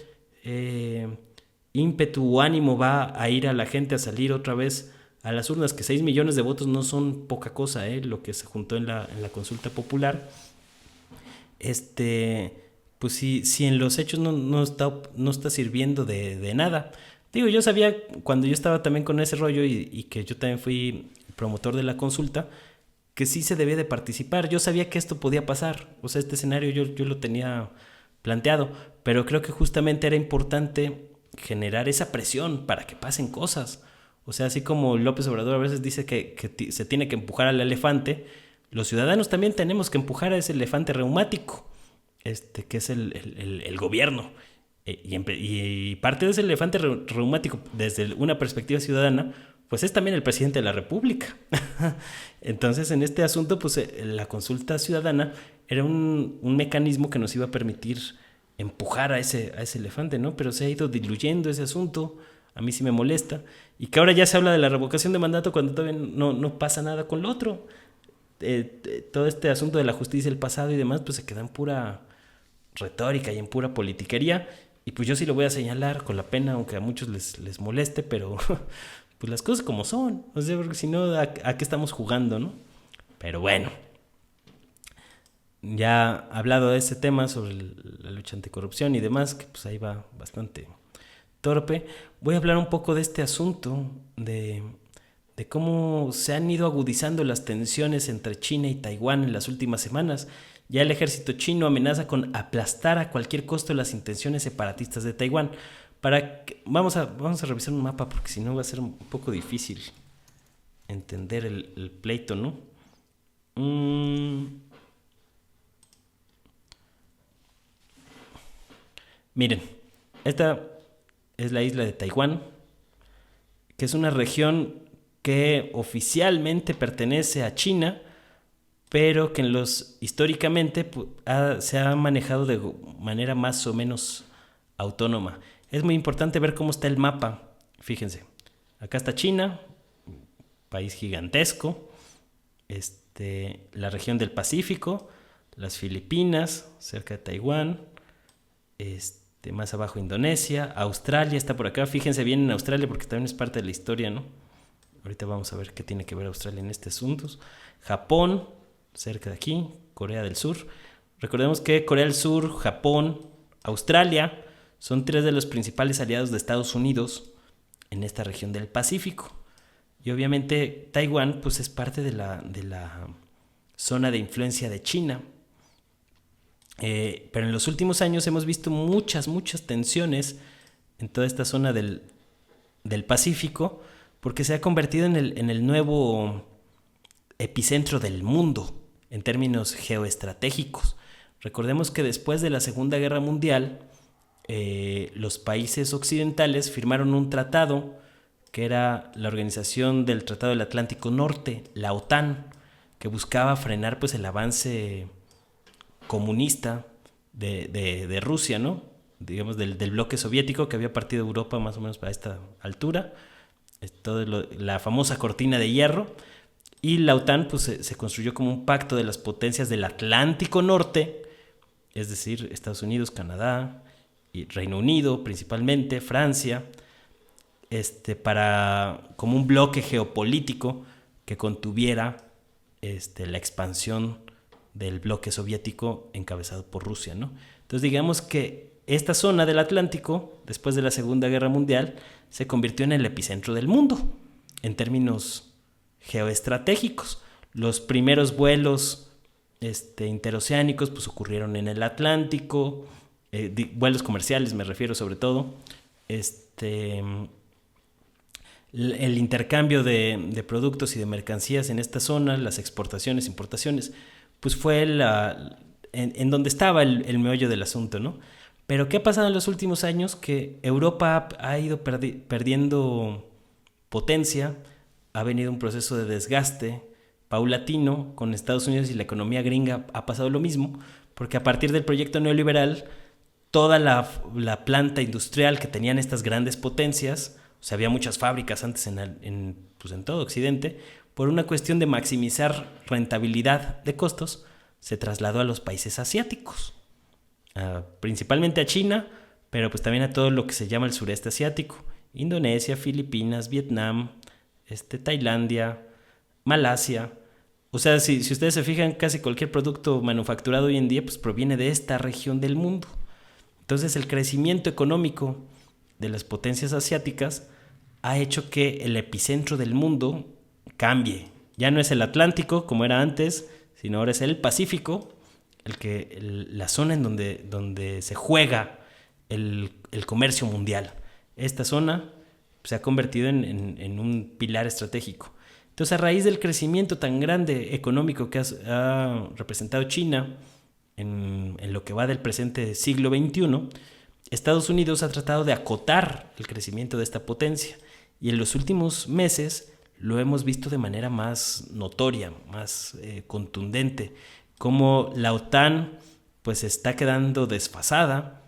ímpetu o ánimo va a ir a la gente a salir otra vez a las urnas, que 6 millones de votos no son poca cosa, lo que se juntó en la consulta popular. Pues si en los hechos no está sirviendo de nada. Digo, yo sabía cuando yo estaba también con ese rollo y que yo también fui promotor de la consulta, que sí se debía de participar. Yo sabía que esto podía pasar, o sea, este escenario yo lo tenía planteado, pero creo que justamente era importante generar esa presión para que pasen cosas. O sea, así como López Obrador a veces dice que se tiene que empujar al elefante, los ciudadanos también tenemos que empujar a ese elefante reumático, que es el gobierno. Y parte de ese elefante reumático, desde una perspectiva ciudadana, pues es también el presidente de la República. Entonces, en este asunto, pues la consulta ciudadana era un mecanismo que nos iba a permitir empujar a ese elefante, ¿no? Pero se ha ido diluyendo ese asunto. A mí sí me molesta. Y que ahora ya se habla de la revocación de mandato cuando todavía no pasa nada con lo otro. Todo este asunto de la justicia del pasado y demás, pues se queda en pura retórica y en pura politiquería. Y pues yo sí lo voy a señalar con la pena, aunque a muchos les moleste, pero pues las cosas como son. O sea, porque si no, ¿a qué estamos jugando, no? Pero bueno, ya hablado de ese tema sobre la lucha anticorrupción y demás, que pues ahí va bastante torpe, voy a hablar un poco de este asunto de cómo se han ido agudizando las tensiones entre China y Taiwán en las últimas semanas. Ya el ejército chino amenaza con aplastar a cualquier costo las intenciones separatistas de Taiwán. Vamos a revisar un mapa porque si no va a ser un poco difícil entender el pleito, ¿no? Miren, esta es la isla de Taiwán, que es una región que oficialmente pertenece a China, pero que históricamente se ha manejado de manera más o menos autónoma. Es muy importante ver cómo está el mapa. Fíjense, acá está China, país gigantesco, la región del Pacífico, las Filipinas, cerca de Taiwán, más abajo Indonesia, Australia está por acá. Fíjense bien en Australia porque también es parte de la historia, ¿no? Ahorita vamos a ver qué tiene que ver Australia en este asunto. Japón, cerca de aquí, Corea del Sur. Recordemos que Corea del Sur, Japón, Australia son 3 de los principales aliados de Estados Unidos en esta región del Pacífico. Y obviamente Taiwán pues es parte de la zona de influencia de China. Pero en los últimos años hemos visto muchas tensiones en toda esta zona del Pacífico, porque se ha convertido en el nuevo epicentro del mundo en términos geoestratégicos. Recordemos que después de la Segunda Guerra Mundial, los países occidentales firmaron un tratado que era la Organización del Tratado del Atlántico Norte, la OTAN, que buscaba frenar pues el avance comunista de Rusia, ¿no? Digamos del bloque soviético que había partido de Europa más o menos para esta altura, la famosa cortina de hierro. Y la OTAN pues se construyó como un pacto de las potencias del Atlántico Norte, es decir, Estados Unidos, Canadá y Reino Unido principalmente, Francia, como un bloque geopolítico que contuviera la expansión del bloque soviético encabezado por Rusia, ¿no? Entonces digamos que esta zona del Atlántico, después de la Segunda Guerra Mundial, se convirtió en el epicentro del mundo, en términos geoestratégicos. Los primeros vuelos interoceánicos pues ocurrieron en el Atlántico, vuelos comerciales me refiero sobre todo. El intercambio de productos y de mercancías en esta zona, las exportaciones, importaciones, pues fue en donde estaba el meollo del asunto, ¿no? Pero ¿qué ha pasado en los últimos años? Que Europa ha ido perdiendo potencia, ha venido un proceso de desgaste paulatino con Estados Unidos, y la economía gringa ha pasado lo mismo, porque a partir del proyecto neoliberal, toda la planta industrial que tenían estas grandes potencias, o sea, había muchas fábricas antes en todo Occidente, por una cuestión de maximizar rentabilidad de costos, se trasladó a los países asiáticos, principalmente a China, pero pues también a todo lo que se llama el sureste asiático, Indonesia, Filipinas, Vietnam, Tailandia, Malasia. O sea, si ustedes se fijan, casi cualquier producto manufacturado hoy en día pues proviene de esta región del mundo. Entonces el crecimiento económico de las potencias asiáticas ha hecho que el epicentro del mundo cambie. Ya no es el Atlántico como era antes, sino ahora es el Pacífico, la zona en donde se juega el comercio mundial. Esta zona se ha convertido en un pilar estratégico. Entonces, a raíz del crecimiento tan grande económico que ha representado China en lo que va del presente siglo XXI, Estados Unidos ha tratado de acotar el crecimiento de esta potencia, y en los últimos meses lo hemos visto de manera más notoria, más contundente, como la OTAN pues está quedando desfasada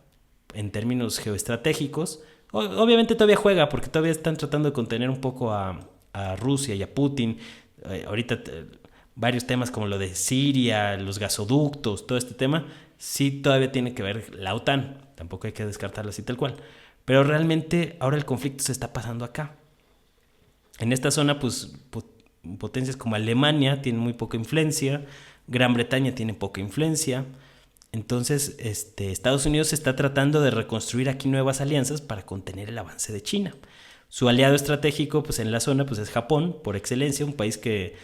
en términos geoestratégicos. Obviamente todavía juega, porque todavía están tratando de contener un poco a Rusia y a Putin. Ahorita varios temas como lo de Siria, los gasoductos, todo este tema, sí todavía tiene que ver la OTAN. Tampoco hay que descartarlo así tal cual. Pero realmente ahora el conflicto se está pasando acá. En esta zona, pues, potencias como Alemania tienen muy poca influencia, Gran Bretaña tiene poca influencia. Entonces, Estados Unidos está tratando de reconstruir aquí nuevas alianzas para contener el avance de China. Su aliado estratégico, pues, en la zona, pues, es Japón, por excelencia, un país que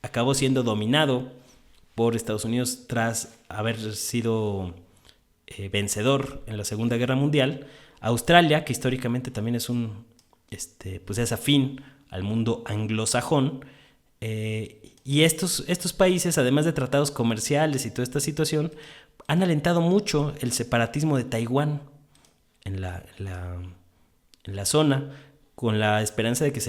acabó siendo dominado por Estados Unidos tras haber sido vencedor en la Segunda Guerra Mundial. Australia, que históricamente también es pues es afín al mundo anglosajón, y estos países, además de tratados comerciales y toda esta situación, han alentado mucho el separatismo de Taiwán en la zona, con la esperanza de que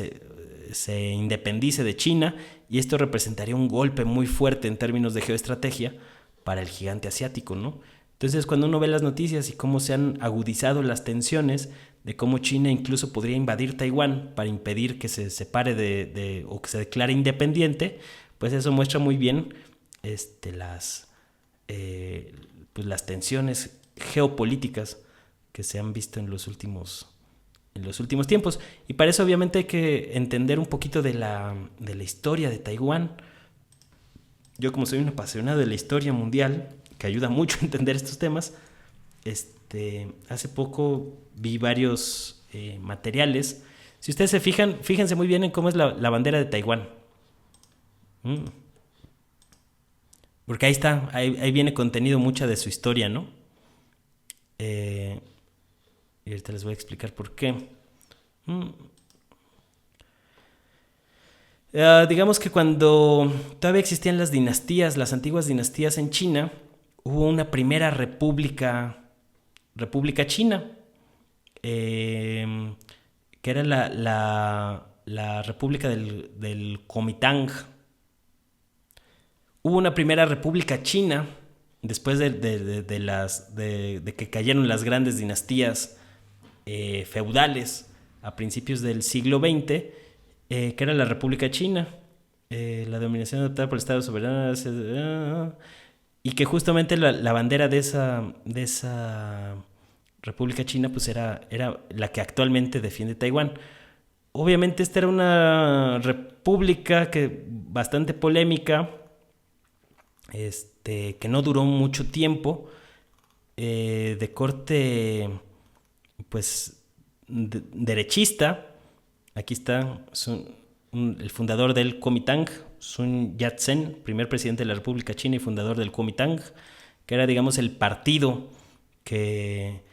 se independice de China, y esto representaría un golpe muy fuerte en términos de geoestrategia para el gigante asiático, ¿no? Entonces, cuando uno ve las noticias y cómo se han agudizado las tensiones, de cómo China incluso podría invadir Taiwán para impedir que se separe o que se declare independiente, pues eso muestra muy bien pues las tensiones geopolíticas que se han visto en los últimos tiempos. Y para eso obviamente hay que entender un poquito de la historia de Taiwán. Yo, como soy un apasionado de la historia mundial, que ayuda mucho a entender estos temas, hace poco vi varios materiales. Si ustedes se fijan, fíjense muy bien en cómo es la bandera de Taiwán. Porque ahí está, ahí viene contenido mucha de su historia, ¿no? Y ahorita les voy a explicar por qué. Digamos que cuando todavía existían las dinastías, las antiguas dinastías en China, hubo una primera república china, que era la república del Kuomintang. Hubo una primera república china después de que cayeron las grandes dinastías feudales a principios del siglo XX, que era la República China, la dominación adoptada por el Estado soberano, y que justamente la bandera de esa República China pues era la que actualmente defiende Taiwán. Obviamente esta era una república bastante polémica, que no duró mucho tiempo, de corte pues derechista. Aquí está el fundador del Kuomintang, Sun Yat-sen, primer presidente de la República China y fundador del Kuomintang, que era, digamos, el partido que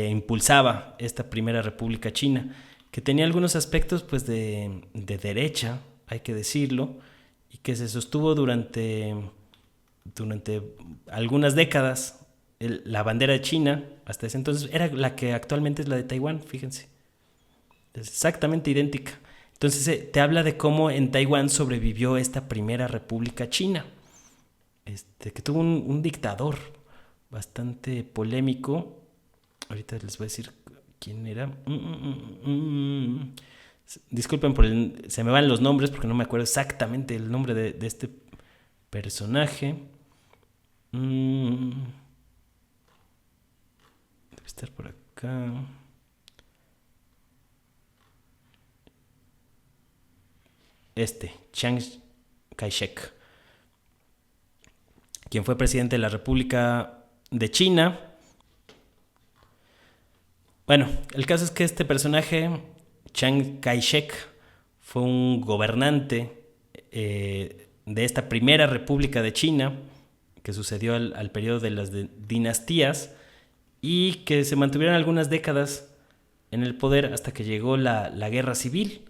impulsaba esta primera República China, que tenía algunos aspectos pues de derecha, hay que decirlo, y que se sostuvo durante algunas décadas. La bandera de China hasta ese entonces era la que actualmente es la de Taiwán, fíjense. Es exactamente idéntica. Entonces te habla de cómo en Taiwán sobrevivió esta primera república china, que tuvo un dictador bastante polémico. Ahorita les voy a decir quién era. Disculpen se me van los nombres porque no me acuerdo exactamente el nombre de este personaje. Debe estar por acá. Chiang Kai-shek, quien fue presidente de la República de China. Bueno, el caso es que este personaje, Chiang Kai-shek, fue un gobernante de esta primera República de China, que sucedió al periodo de las dinastías y que se mantuvieron algunas décadas en el poder hasta que llegó la guerra civil.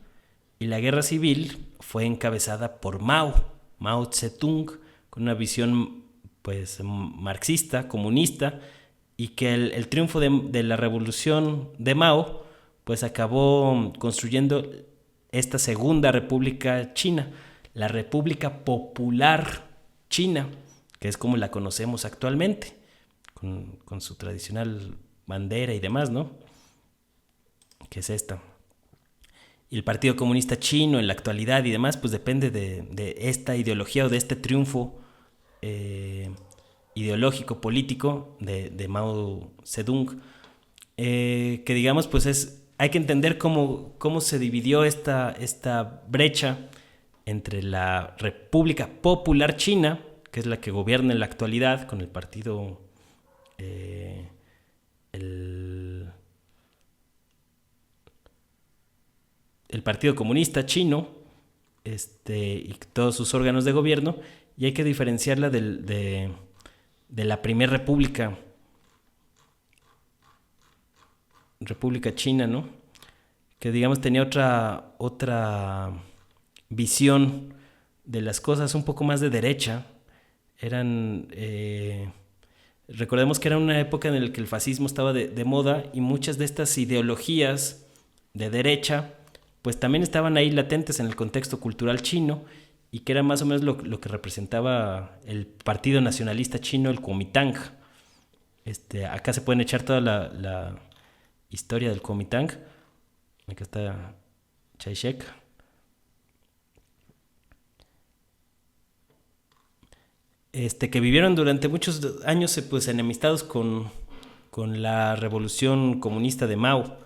Y la guerra civil fue encabezada por Mao Zedong, con una visión pues marxista, comunista, y que el triunfo de la revolución de Mao pues acabó construyendo esta segunda República China, la República Popular China, que es como la conocemos actualmente, con su tradicional bandera y demás, ¿no? Que es esta. Y el Partido Comunista Chino en la actualidad y demás, pues depende de esta ideología o de este triunfo ideológico, político de Mao Zedong, que digamos, pues hay que entender cómo se dividió esta brecha entre la República Popular China, que es la que gobierna en la actualidad con el partido el Partido Comunista Chino, y todos sus órganos de gobierno, y hay que diferenciarla de la primera república China, ¿no? Que digamos tenía otra visión de las cosas, un poco más de derecha. Recordemos que era una época en la que el fascismo estaba de moda, y muchas de estas ideologías de derecha pues también estaban ahí latentes en el contexto cultural chino, y que era más o menos lo que representaba el Partido Nacionalista Chino, el Kuomintang. Acá se pueden echar toda la historia del Kuomintang. Acá está Kai-shek. que vivieron durante muchos años pues enemistados con la revolución comunista de Mao.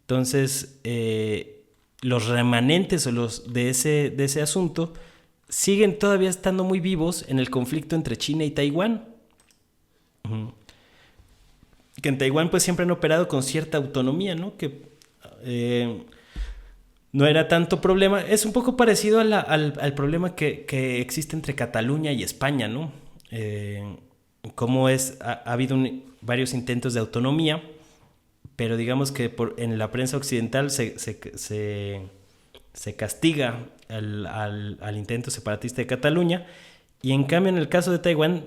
Entonces, los remanentes o los de ese asunto siguen todavía estando muy vivos en el conflicto entre China y Taiwán. Que en Taiwán pues siempre han operado con cierta autonomía, ¿no? Que no era tanto problema. Es un poco parecido al problema que existe entre Cataluña y España, ¿no? Como ha habido varios intentos de autonomía, pero digamos que en la prensa occidental se castiga al intento separatista de Cataluña, y en cambio en el caso de Taiwán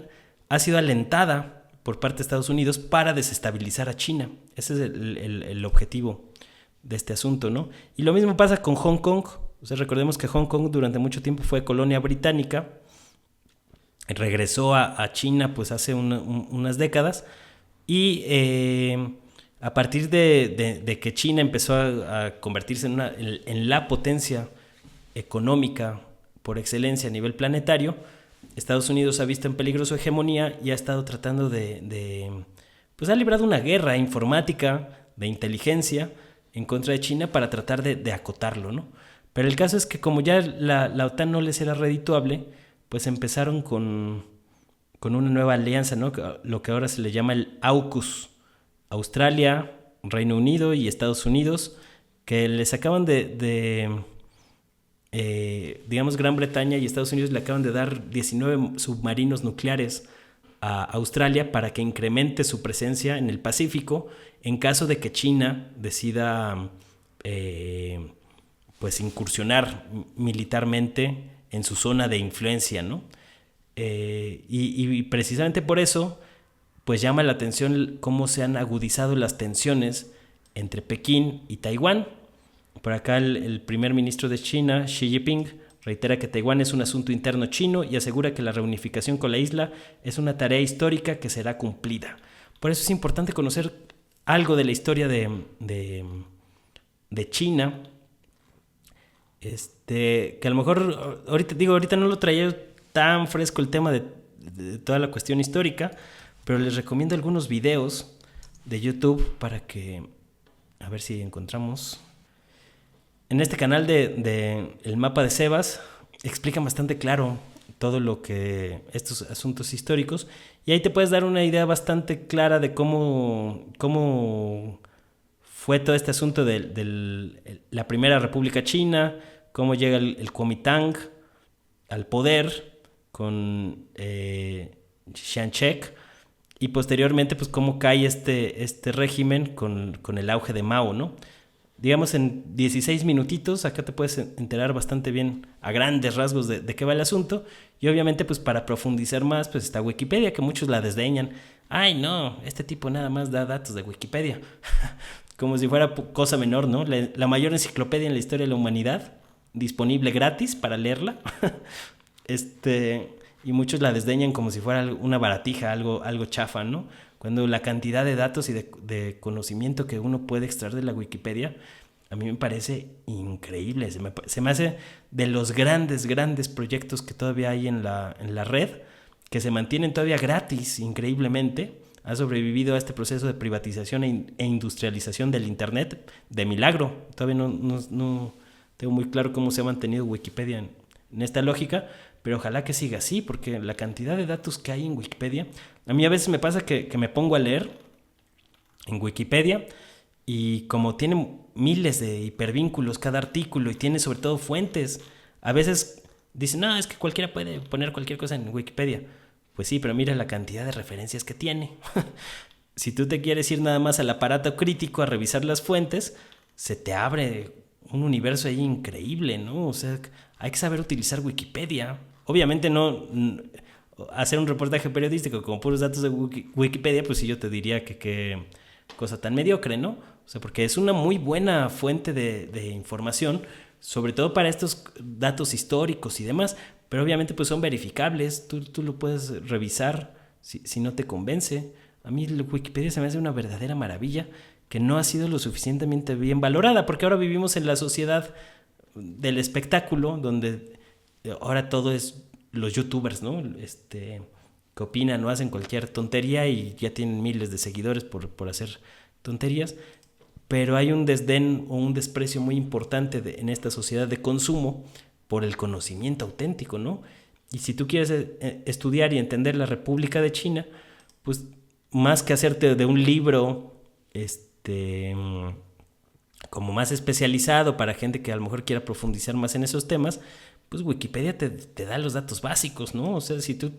ha sido alentada por parte de Estados Unidos para desestabilizar a China. Ese es el objetivo de este asunto, ¿no? Y lo mismo pasa con Hong Kong. O sea, recordemos que Hong Kong durante mucho tiempo fue colonia británica, regresó a China pues hace unas décadas, y a partir de que China empezó a convertirse en la potencia económica por excelencia a nivel planetario, Estados Unidos ha visto en peligro su hegemonía y ha estado tratando pues ha librado una guerra informática, de inteligencia, en contra de China para tratar de acotarlo, ¿no? Pero el caso es que como ya la OTAN no les era redituable, pues empezaron con una nueva alianza, ¿no? Lo que ahora se le llama el AUKUS. Australia, Reino Unido y Estados Unidos, que les acaban digamos, Gran Bretaña y Estados Unidos le acaban de dar 19 submarinos nucleares a Australia para que incremente su presencia en el Pacífico en caso de que China decida pues incursionar militarmente en su zona de influencia, ¿no? Y precisamente por eso pues llama la atención cómo se han agudizado las tensiones entre Pekín y Taiwán. Por acá el primer ministro de China, Xi Jinping, reitera que Taiwán es un asunto interno chino y asegura que la reunificación con la isla es una tarea histórica que será cumplida. Por eso es importante conocer algo de la historia de China, que a lo mejor ahorita no lo traía tan fresco el tema de toda la cuestión histórica, pero les recomiendo algunos videos de YouTube para que, a ver si encontramos. En este canal de El Mapa de Sebas explican bastante claro todo lo que estos asuntos históricos, y ahí te puedes dar una idea bastante clara de cómo fue todo este asunto de la Primera República China, cómo llega el Kuomintang al poder con Chiang Kai-shek, y posteriormente pues cómo cae este régimen con el auge de Mao, ¿no? Digamos en 16 minutitos acá te puedes enterar bastante bien a grandes rasgos de qué va el asunto, y obviamente pues para profundizar más pues está Wikipedia, que muchos la desdeñan. Ay no, este tipo nada más da datos de Wikipedia como si fuera cosa menor, ¿no? La mayor enciclopedia en la historia de la humanidad, disponible gratis para leerla. Y muchos la desdeñan como si fuera una baratija, algo chafa, ¿no? Cuando la cantidad de datos y de conocimiento que uno puede extraer de la Wikipedia, a mí me parece increíble. Se me hace de los grandes proyectos que todavía hay en la red, que se mantienen todavía gratis, increíblemente. Ha sobrevivido a este proceso de privatización e industrialización del Internet de milagro. Todavía no tengo muy claro cómo se ha mantenido Wikipedia en esta lógica, pero ojalá que siga así, porque la cantidad de datos que hay en Wikipedia, a mí a veces me pasa que me pongo a leer en Wikipedia, y como tiene miles de hipervínculos cada artículo y tiene sobre todo fuentes, a veces dicen, no, es que cualquiera puede poner cualquier cosa en Wikipedia. Pues sí, pero mira la cantidad de referencias que tiene. Si tú te quieres ir nada más al aparato crítico a revisar las fuentes, se te abre un universo ahí increíble, ¿no? O sea, hay que saber utilizar Wikipedia. Obviamente no hacer un reportaje periodístico con puros datos de Wikipedia, pues sí, yo te diría que cosa tan mediocre, ¿no? O sea, porque es una muy buena fuente de información, sobre todo para estos datos históricos y demás, pero obviamente pues son verificables, tú lo puedes revisar si no te convence. A mí Wikipedia se me hace una verdadera maravilla que no ha sido lo suficientemente bien valorada, porque ahora vivimos en la sociedad del espectáculo, donde ahora todo es los youtubers, ¿no? Que opinan o hacen cualquier tontería y ya tienen miles de seguidores por hacer tonterías, pero hay un desdén o un desprecio muy importante en esta sociedad de consumo por el conocimiento auténtico, ¿no? Y si tú quieres estudiar y entender la República de China, pues más que hacerte de un libro como más especializado para gente que a lo mejor quiera profundizar más en esos temas, pues Wikipedia te da los datos básicos, ¿no? O sea, si tú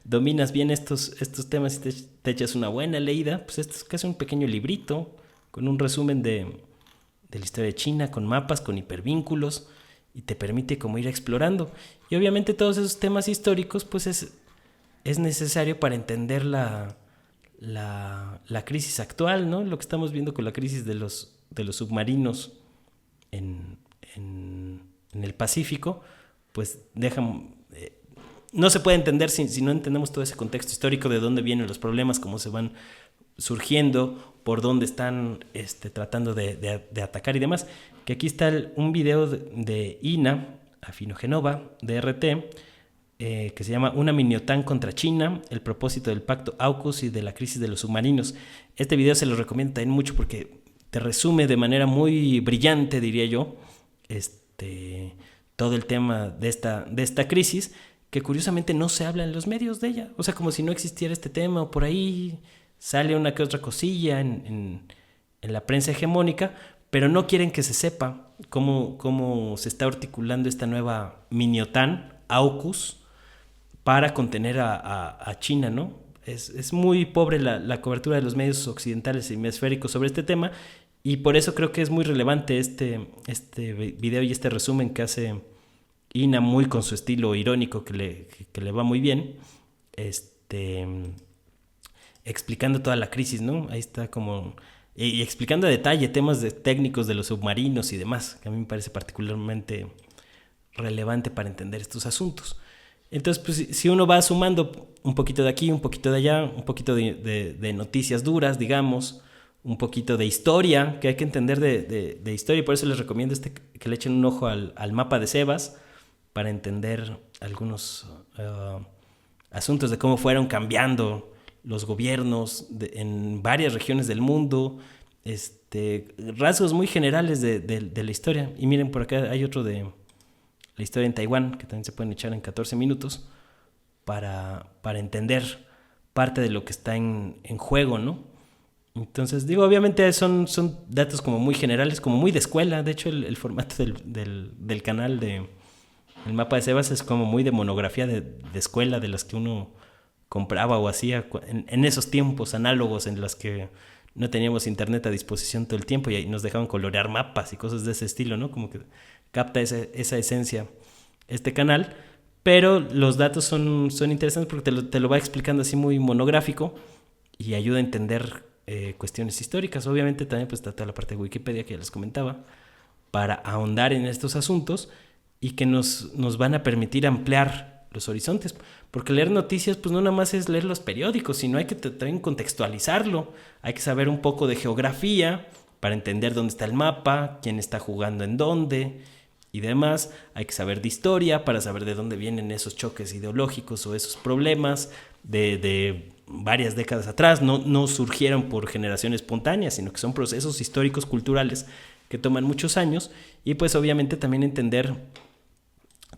dominas bien estos temas y te echas una buena leída, pues esto es casi un pequeño librito con un resumen de la historia de China, con mapas, con hipervínculos, y te permite como ir explorando. Y obviamente todos esos temas históricos, pues es necesario para entender la crisis actual, ¿no? Lo que estamos viendo con la crisis de los submarinos en el Pacífico, pues no se puede entender si no entendemos todo ese contexto histórico, de dónde vienen los problemas, cómo se van surgiendo, por dónde están tratando de atacar y demás. Que aquí está un video de Ina Afinogenova, de RT, que se llama Una mini-OTAN contra China, el propósito del pacto AUKUS y de la crisis de los submarinos. Este video se lo recomiendo también mucho porque te resume de manera muy brillante, diría yo, todo el tema de esta crisis, que curiosamente no se habla en los medios de ella. O sea, como si no existiera este tema, o por ahí sale una que otra cosilla en la prensa hegemónica, pero no quieren que se sepa cómo se está articulando esta nueva mini-OTAN, AUKUS, para contener a China, ¿no? Es muy pobre la cobertura de los medios occidentales y hemisféricos sobre este tema, y por eso creo que es muy relevante este video y este resumen que hace Ina, muy con su estilo irónico que le va muy bien, explicando toda la crisis, ¿no? Ahí está como... Y explicando a detalle temas técnicos de los submarinos y demás, que a mí me parece particularmente relevante para entender estos asuntos. Entonces, pues, si uno va sumando un poquito de aquí, un poquito de allá, un poquito de noticias duras, digamos, un poquito de historia, que hay que entender de historia, y por eso les recomiendo que le echen un ojo al mapa de Sebas, para entender algunos asuntos de cómo fueron cambiando los gobiernos en varias regiones del mundo, rasgos muy generales de la historia. Y miren, por acá hay otro de la historia en Taiwán, que también se pueden echar en 14 minutos, para entender parte de lo que está en juego, ¿no? Entonces, digo, obviamente son datos como muy generales, como muy de escuela. De hecho, el formato del canal el mapa de Sebas es como muy de monografía de escuela, de las que uno compraba o hacía en esos tiempos análogos en los que no teníamos internet a disposición todo el tiempo y nos dejaban colorear mapas y cosas de ese estilo, ¿no? Como que capta esa esencia este canal, pero los datos son interesantes porque te lo va explicando así muy monográfico y ayuda a entender cuestiones históricas. Obviamente también pues está toda la parte de Wikipedia que ya les comentaba, para ahondar en estos asuntos y que nos van a permitir ampliar los horizontes, porque leer noticias pues no nada más es leer los periódicos, sino hay que también contextualizarlo, hay que saber un poco de geografía para entender dónde está el mapa, quién está jugando en dónde y demás, hay que saber de historia para saber de dónde vienen esos choques ideológicos o esos problemas de varias décadas atrás, no surgieron por generación espontánea, sino que son procesos históricos culturales que toman muchos años, y pues obviamente también entender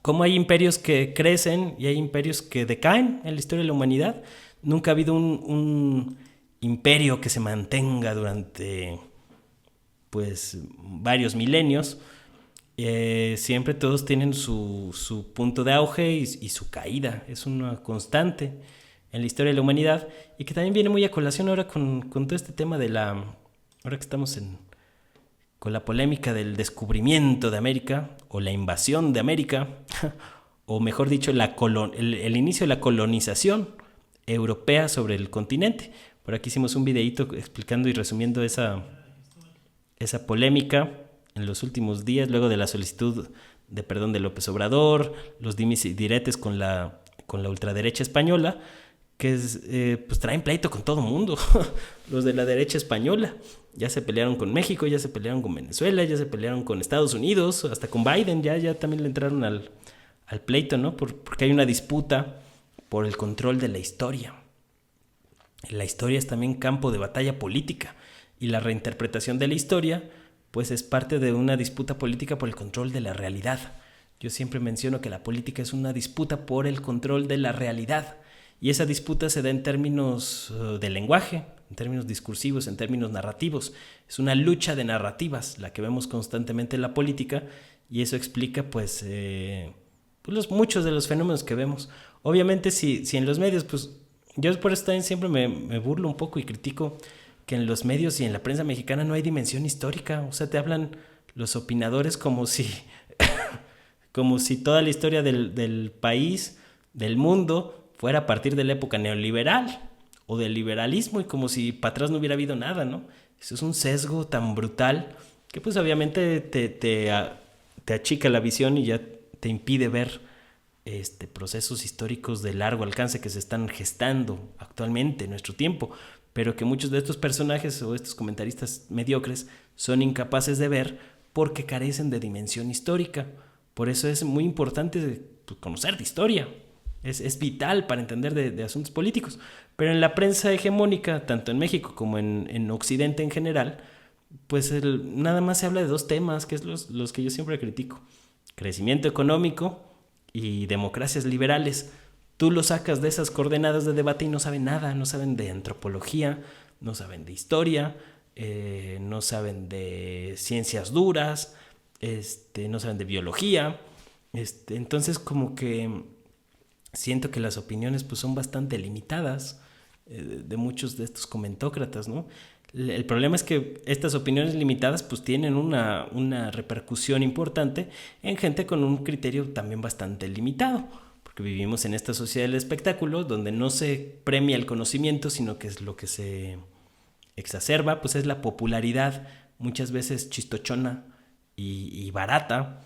cómo hay imperios que crecen y hay imperios que decaen en la historia de la humanidad. Nunca ha habido un imperio que se mantenga durante pues varios milenios. Siempre todos tienen su punto de auge y su caída. Es una constante en la historia de la humanidad, y que también viene muy a colación ahora con todo este tema ahora que estamos con la polémica del descubrimiento de América o la invasión de América, o mejor dicho, el inicio de la colonización europea sobre el continente. Por aquí hicimos un videíto explicando y resumiendo esa polémica en los últimos días, luego de la solicitud de perdón de López Obrador, los dimes y diretes con la ultraderecha española, que pues traen pleito con todo mundo. Los de la derecha española ya se pelearon con México, ya se pelearon con Venezuela, ya se pelearon con Estados Unidos, hasta con Biden, ya también le entraron al al pleito, ¿no? Porque hay una disputa por el control de la historia. La historia es también campo de batalla política y la reinterpretación de la historia pues es parte de una disputa política por el control de la realidad. Yo siempre menciono que la política es una disputa por el control de la realidad y esa disputa se da en términos de lenguaje, en términos discursivos, en términos narrativos. Es una lucha de narrativas la que vemos constantemente en la política y eso explica pues muchos de los fenómenos que vemos. Obviamente si en los medios, pues yo por eso también siempre me burlo un poco y critico que en los medios y en la prensa mexicana no hay dimensión histórica. O sea, te hablan los opinadores como si toda la historia del país, del mundo, fuera a partir de la época neoliberal o del liberalismo y como si para atrás no hubiera habido nada, ¿no? Eso es un sesgo tan brutal que pues obviamente te achica la visión y ya te impide ver procesos históricos de largo alcance que se están gestando actualmente en nuestro tiempo, pero que muchos de estos personajes o estos comentaristas mediocres son incapaces de ver porque carecen de dimensión histórica. Por eso es muy importante conocer de historia. Es vital para entender de asuntos políticos. Pero en la prensa hegemónica, tanto en México como en Occidente en general, pues nada más se habla de dos temas, que es los que yo siempre critico. Crecimiento económico y democracias liberales. Tú lo sacas de esas coordenadas de debate y no saben nada, no saben de antropología, no saben de historia, no saben de ciencias duras, no saben de biología. Entonces como que siento que las opiniones pues son bastante limitadas de muchos de estos comentócratas, ¿no? El problema es que estas opiniones limitadas pues tienen una repercusión importante en gente con un criterio también bastante limitado, porque vivimos en esta sociedad del espectáculo donde no se premia el conocimiento, sino que es lo que se exacerba, pues es la popularidad, muchas veces chistochona y barata,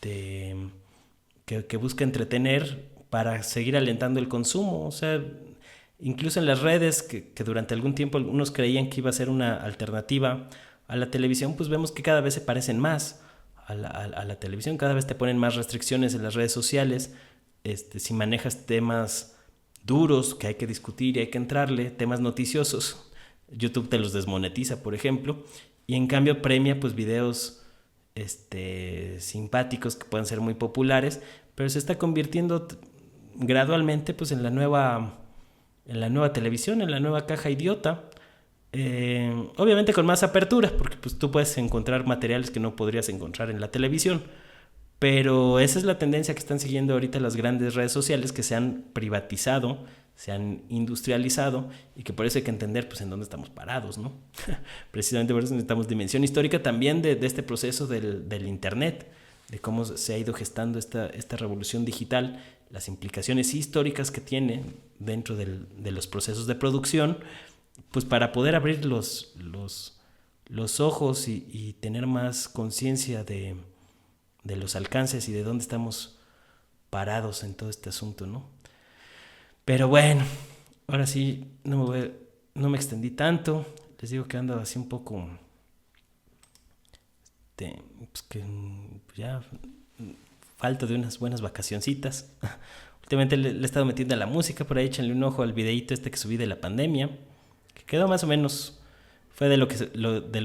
que busca entretener para seguir alentando el consumo. O sea, incluso en las redes, que durante algún tiempo algunos creían que iba a ser una alternativa a la televisión, pues vemos que cada vez se parecen más a la televisión, cada vez te ponen más restricciones en las redes sociales. Si manejas temas duros que hay que discutir y hay que entrarle, temas noticiosos, YouTube te los desmonetiza, por ejemplo, y en cambio premia pues videos simpáticos que pueden ser muy populares, pero se está convirtiendo gradualmente pues en la nueva televisión, en la nueva caja idiota. Obviamente con más apertura, porque pues tú puedes encontrar materiales que no podrías encontrar en la televisión, pero esa es la tendencia que están siguiendo ahorita las grandes redes sociales, que se han privatizado, se han industrializado, y que por eso hay que entender pues en dónde estamos parados, ¿no? Precisamente por eso necesitamos dimensión histórica también de este proceso del internet, de cómo se ha ido gestando esta revolución digital, las implicaciones históricas que tiene dentro de los procesos de producción, pues para poder abrir los ojos y tener más conciencia de los alcances y de dónde estamos parados en todo este asunto, ¿no? Pero bueno, ahora sí, no me extendí tanto. Les digo que ando así un poco pues que ya falta de unas buenas vacacioncitas. Últimamente le he estado metiendo a la música, por ahí échenle un ojo al videíto que subí de la pandemia, que quedó más o menos, fue de lo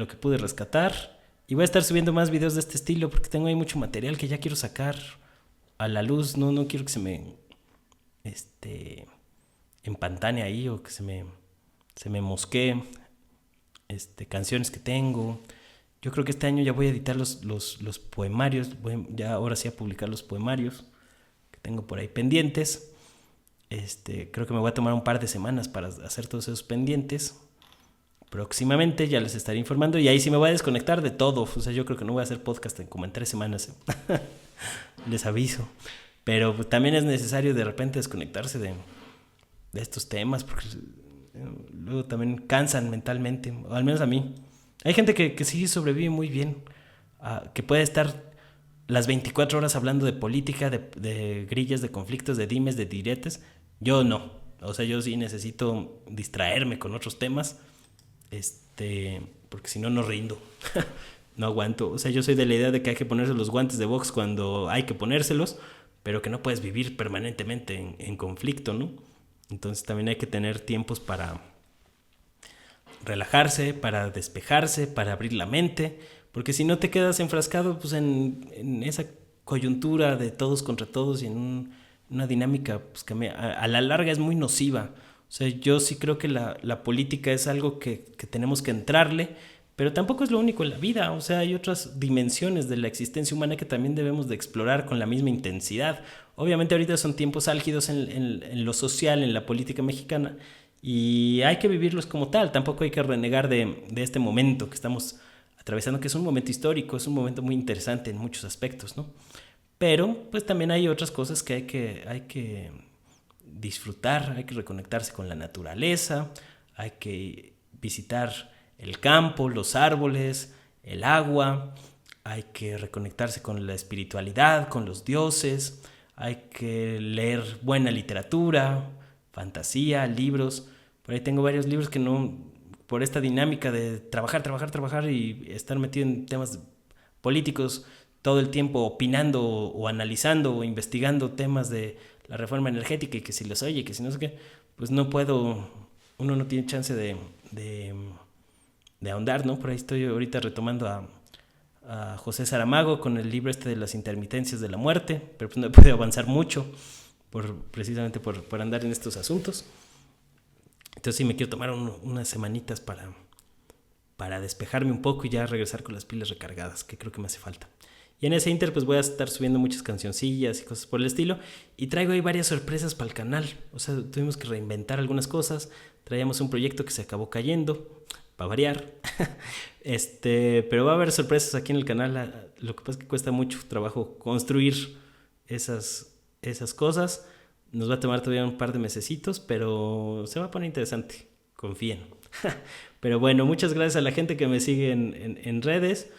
que pude rescatar. Y voy a estar subiendo más videos de este estilo porque tengo ahí mucho material que ya quiero sacar a la luz. No quiero que se me empantane ahí o que se me mosquee canciones que tengo. Yo creo que este año ya voy a editar los poemarios, ya ahora sí a publicar los poemarios que tengo por ahí pendientes. Creo que me voy a tomar un par de semanas para hacer todos esos pendientes. Próximamente ya les estaré informando y ahí sí me voy a desconectar de todo. O sea, yo creo que no voy a hacer podcast como en 3 semanas. Les aviso. Pero también es necesario de repente desconectarse de estos temas porque luego también cansan mentalmente, o al menos a mí. Hay gente que sí sobrevive muy bien, que puede estar las 24 horas hablando de política, de grillas, de conflictos, de dimes, de diretes. Yo no. O sea, yo sí necesito distraerme con otros temas. Porque si no, no rindo. No aguanto. O sea, yo soy de la idea de que hay que ponerse los guantes de box cuando hay que ponérselos, pero que no puedes vivir permanentemente en conflicto, ¿no? Entonces también hay que tener tiempos para relajarse, para despejarse, para abrir la mente, porque si no te quedas enfrascado pues en esa coyuntura de todos contra todos y en una dinámica pues, que a la larga es muy nociva. O sea, yo sí creo que la política es algo que tenemos que entrarle, pero tampoco es lo único en la vida. O sea, hay otras dimensiones de la existencia humana que también debemos de explorar con la misma intensidad. Obviamente ahorita son tiempos álgidos en lo social, en la política mexicana, y hay que vivirlos como tal. Tampoco hay que renegar de este momento que estamos atravesando, que es un momento histórico, es un momento muy interesante en muchos aspectos, ¿no? Pero pues también hay otras cosas que hay que disfrutar, hay que reconectarse con la naturaleza, hay que visitar el campo, los árboles, el agua, hay que reconectarse con la espiritualidad, con los dioses, hay que leer buena literatura, fantasía, libros. Por ahí tengo varios libros que no, por esta dinámica de trabajar y estar metido en temas políticos todo el tiempo opinando o analizando o investigando temas de la reforma energética y que si los oye, que si no sé qué, pues no puedo, uno no tiene chance de ahondar, ¿no? Por ahí estoy ahorita retomando a José Saramago con el libro este de las intermitencias de la muerte, pero pues no he podido avanzar mucho precisamente por andar en estos asuntos. Entonces sí me quiero tomar unas semanitas para despejarme un poco y ya regresar con las pilas recargadas, que creo que me hace falta. Y en ese inter pues voy a estar subiendo muchas cancioncillas y cosas por el estilo. Y traigo ahí varias sorpresas para el canal. O sea, tuvimos que reinventar algunas cosas. Traíamos un proyecto que se acabó cayendo, para variar. Pero va a haber sorpresas aquí en el canal. Lo que pasa es que cuesta mucho trabajo construir esas cosas. Nos va a tomar todavía un par de mesecitos, pero se va a poner interesante. Confíen. Pero bueno, muchas gracias a la gente que me sigue en redes.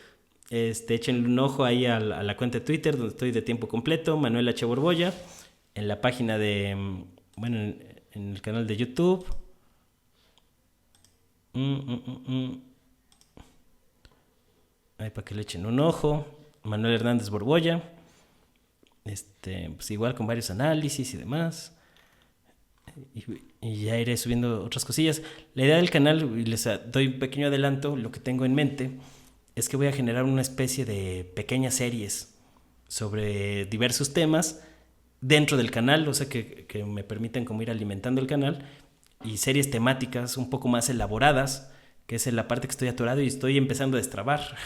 Échenle un ojo ahí a la cuenta de Twitter donde estoy de tiempo completo, Manuel H. Borbolla, en la página en el canal de YouTube. Ahí para que le echen un ojo, Manuel Hernández Borbolla. Pues igual con varios análisis y demás. Y ya iré subiendo otras cosillas. La idea del canal, y les doy un pequeño adelanto, lo que tengo en mente es que voy a generar una especie de pequeñas series sobre diversos temas dentro del canal, o sea que me permitan como ir alimentando el canal, y series temáticas un poco más elaboradas, que es en la parte que estoy atorado y estoy empezando a destrabar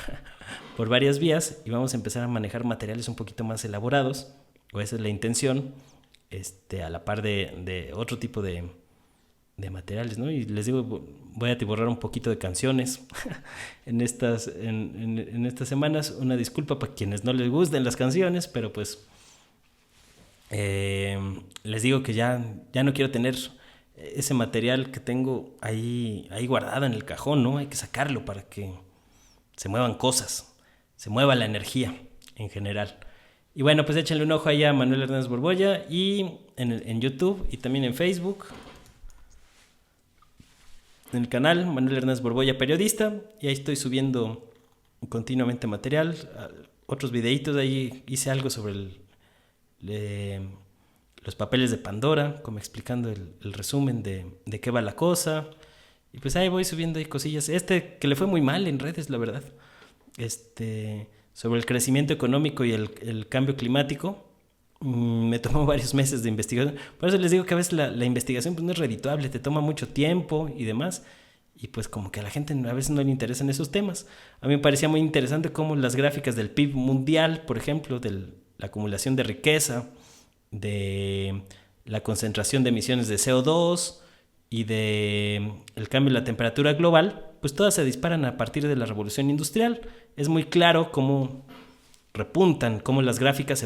por varias vías, y vamos a empezar a manejar materiales un poquito más elaborados, o esa es la intención, a la par de otro tipo de materiales, ¿no? Y les digo, voy a atiborrar un poquito de canciones en estas semanas. Una disculpa para quienes no les gusten las canciones, pero pues les digo que ya no quiero tener ese material que tengo ahí guardado en el cajón, ¿no? Hay que sacarlo para que se muevan cosas, se mueva la energía en general. Y bueno, pues échenle un ojo ahí a Manuel Hernández Borbolla y en YouTube y también en Facebook. En el canal Manuel Hernández Borbolla Periodista, y ahí estoy subiendo continuamente material, otros videitos. Ahí hice algo sobre los papeles de Pandora, como explicando el resumen de qué va la cosa, y pues ahí voy subiendo ahí cosillas, que le fue muy mal en redes, la verdad, sobre el crecimiento económico y el cambio climático. Me tomó varios meses de investigación. Por eso les digo que a veces la investigación pues no es redituable, te toma mucho tiempo y demás. Y pues como que a la gente a veces no le interesan esos temas. A mí me parecía muy interesante cómo las gráficas del PIB mundial, por ejemplo, de la acumulación de riqueza, de la concentración de emisiones de CO2 y de el cambio de la temperatura global, pues todas se disparan a partir de la revolución industrial. Es muy claro cómo repuntan, cómo las gráficas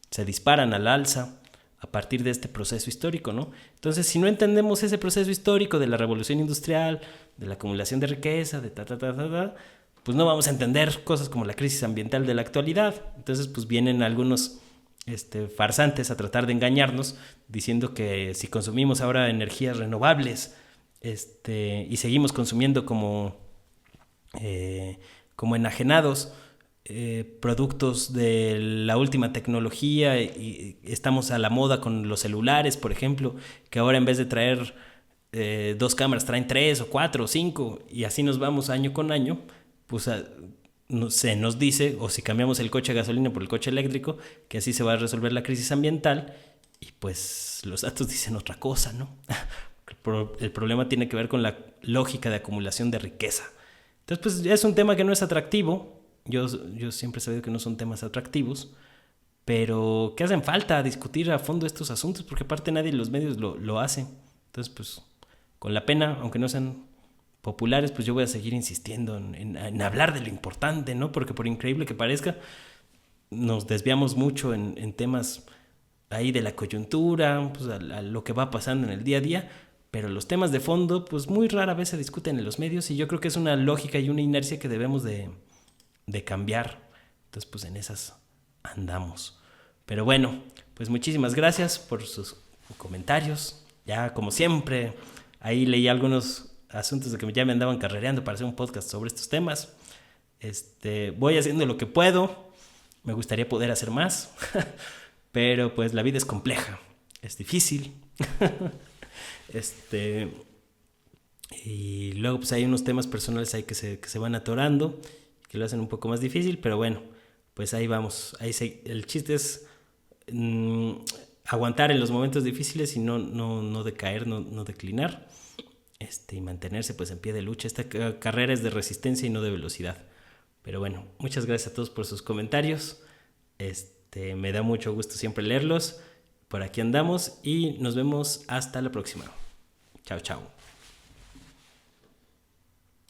se disparan al alza a partir de este proceso histórico, ¿no? Entonces, si no entendemos ese proceso histórico de la revolución industrial, de la acumulación de riqueza, pues no vamos a entender cosas como la crisis ambiental de la actualidad. Entonces, pues vienen algunos farsantes a tratar de engañarnos, diciendo que si consumimos ahora energías renovables, y seguimos consumiendo como enajenados, productos de la última tecnología y estamos a la moda con los celulares, por ejemplo, que ahora en vez de traer 2 cámaras traen 3 o 4 o 5 y así nos vamos año con año, pues se nos dice, o si cambiamos el coche a gasolina por el coche eléctrico, que así se va a resolver la crisis ambiental y pues los datos dicen otra cosa, ¿no? El problema tiene que ver con la lógica de acumulación de riqueza. Entonces, pues es un tema que no es atractivo. Yo siempre he sabido que no son temas atractivos, pero que hacen falta discutir a fondo estos asuntos, porque aparte nadie en los medios lo hace. Entonces, pues, con la pena, aunque no sean populares, pues yo voy a seguir insistiendo en hablar de lo importante, ¿no? Porque por increíble que parezca, nos desviamos mucho en temas ahí de la coyuntura, pues a lo que va pasando en el día a día, pero los temas de fondo, pues muy rara vez se discuten en los medios y yo creo que es una lógica y una inercia que debemos de cambiar. Entonces, pues en esas andamos. Pero bueno, pues muchísimas gracias por sus comentarios. Ya, como siempre, ahí leí algunos asuntos de que ya me andaban carrereando para hacer un podcast sobre estos temas. Voy haciendo lo que puedo. Me gustaría poder hacer más. Pero pues la vida es compleja. Es difícil. Y luego pues hay unos temas personales ahí que se van atorando, que lo hacen un poco más difícil, pero bueno, pues ahí vamos. El chiste es aguantar en los momentos difíciles y no decaer, no declinar, y mantenerse pues en pie de lucha. Esta carrera es de resistencia y no de velocidad. Pero bueno, muchas gracias a todos por sus comentarios. Me da mucho gusto siempre leerlos. Por aquí andamos y nos vemos hasta la próxima. Chao, chao.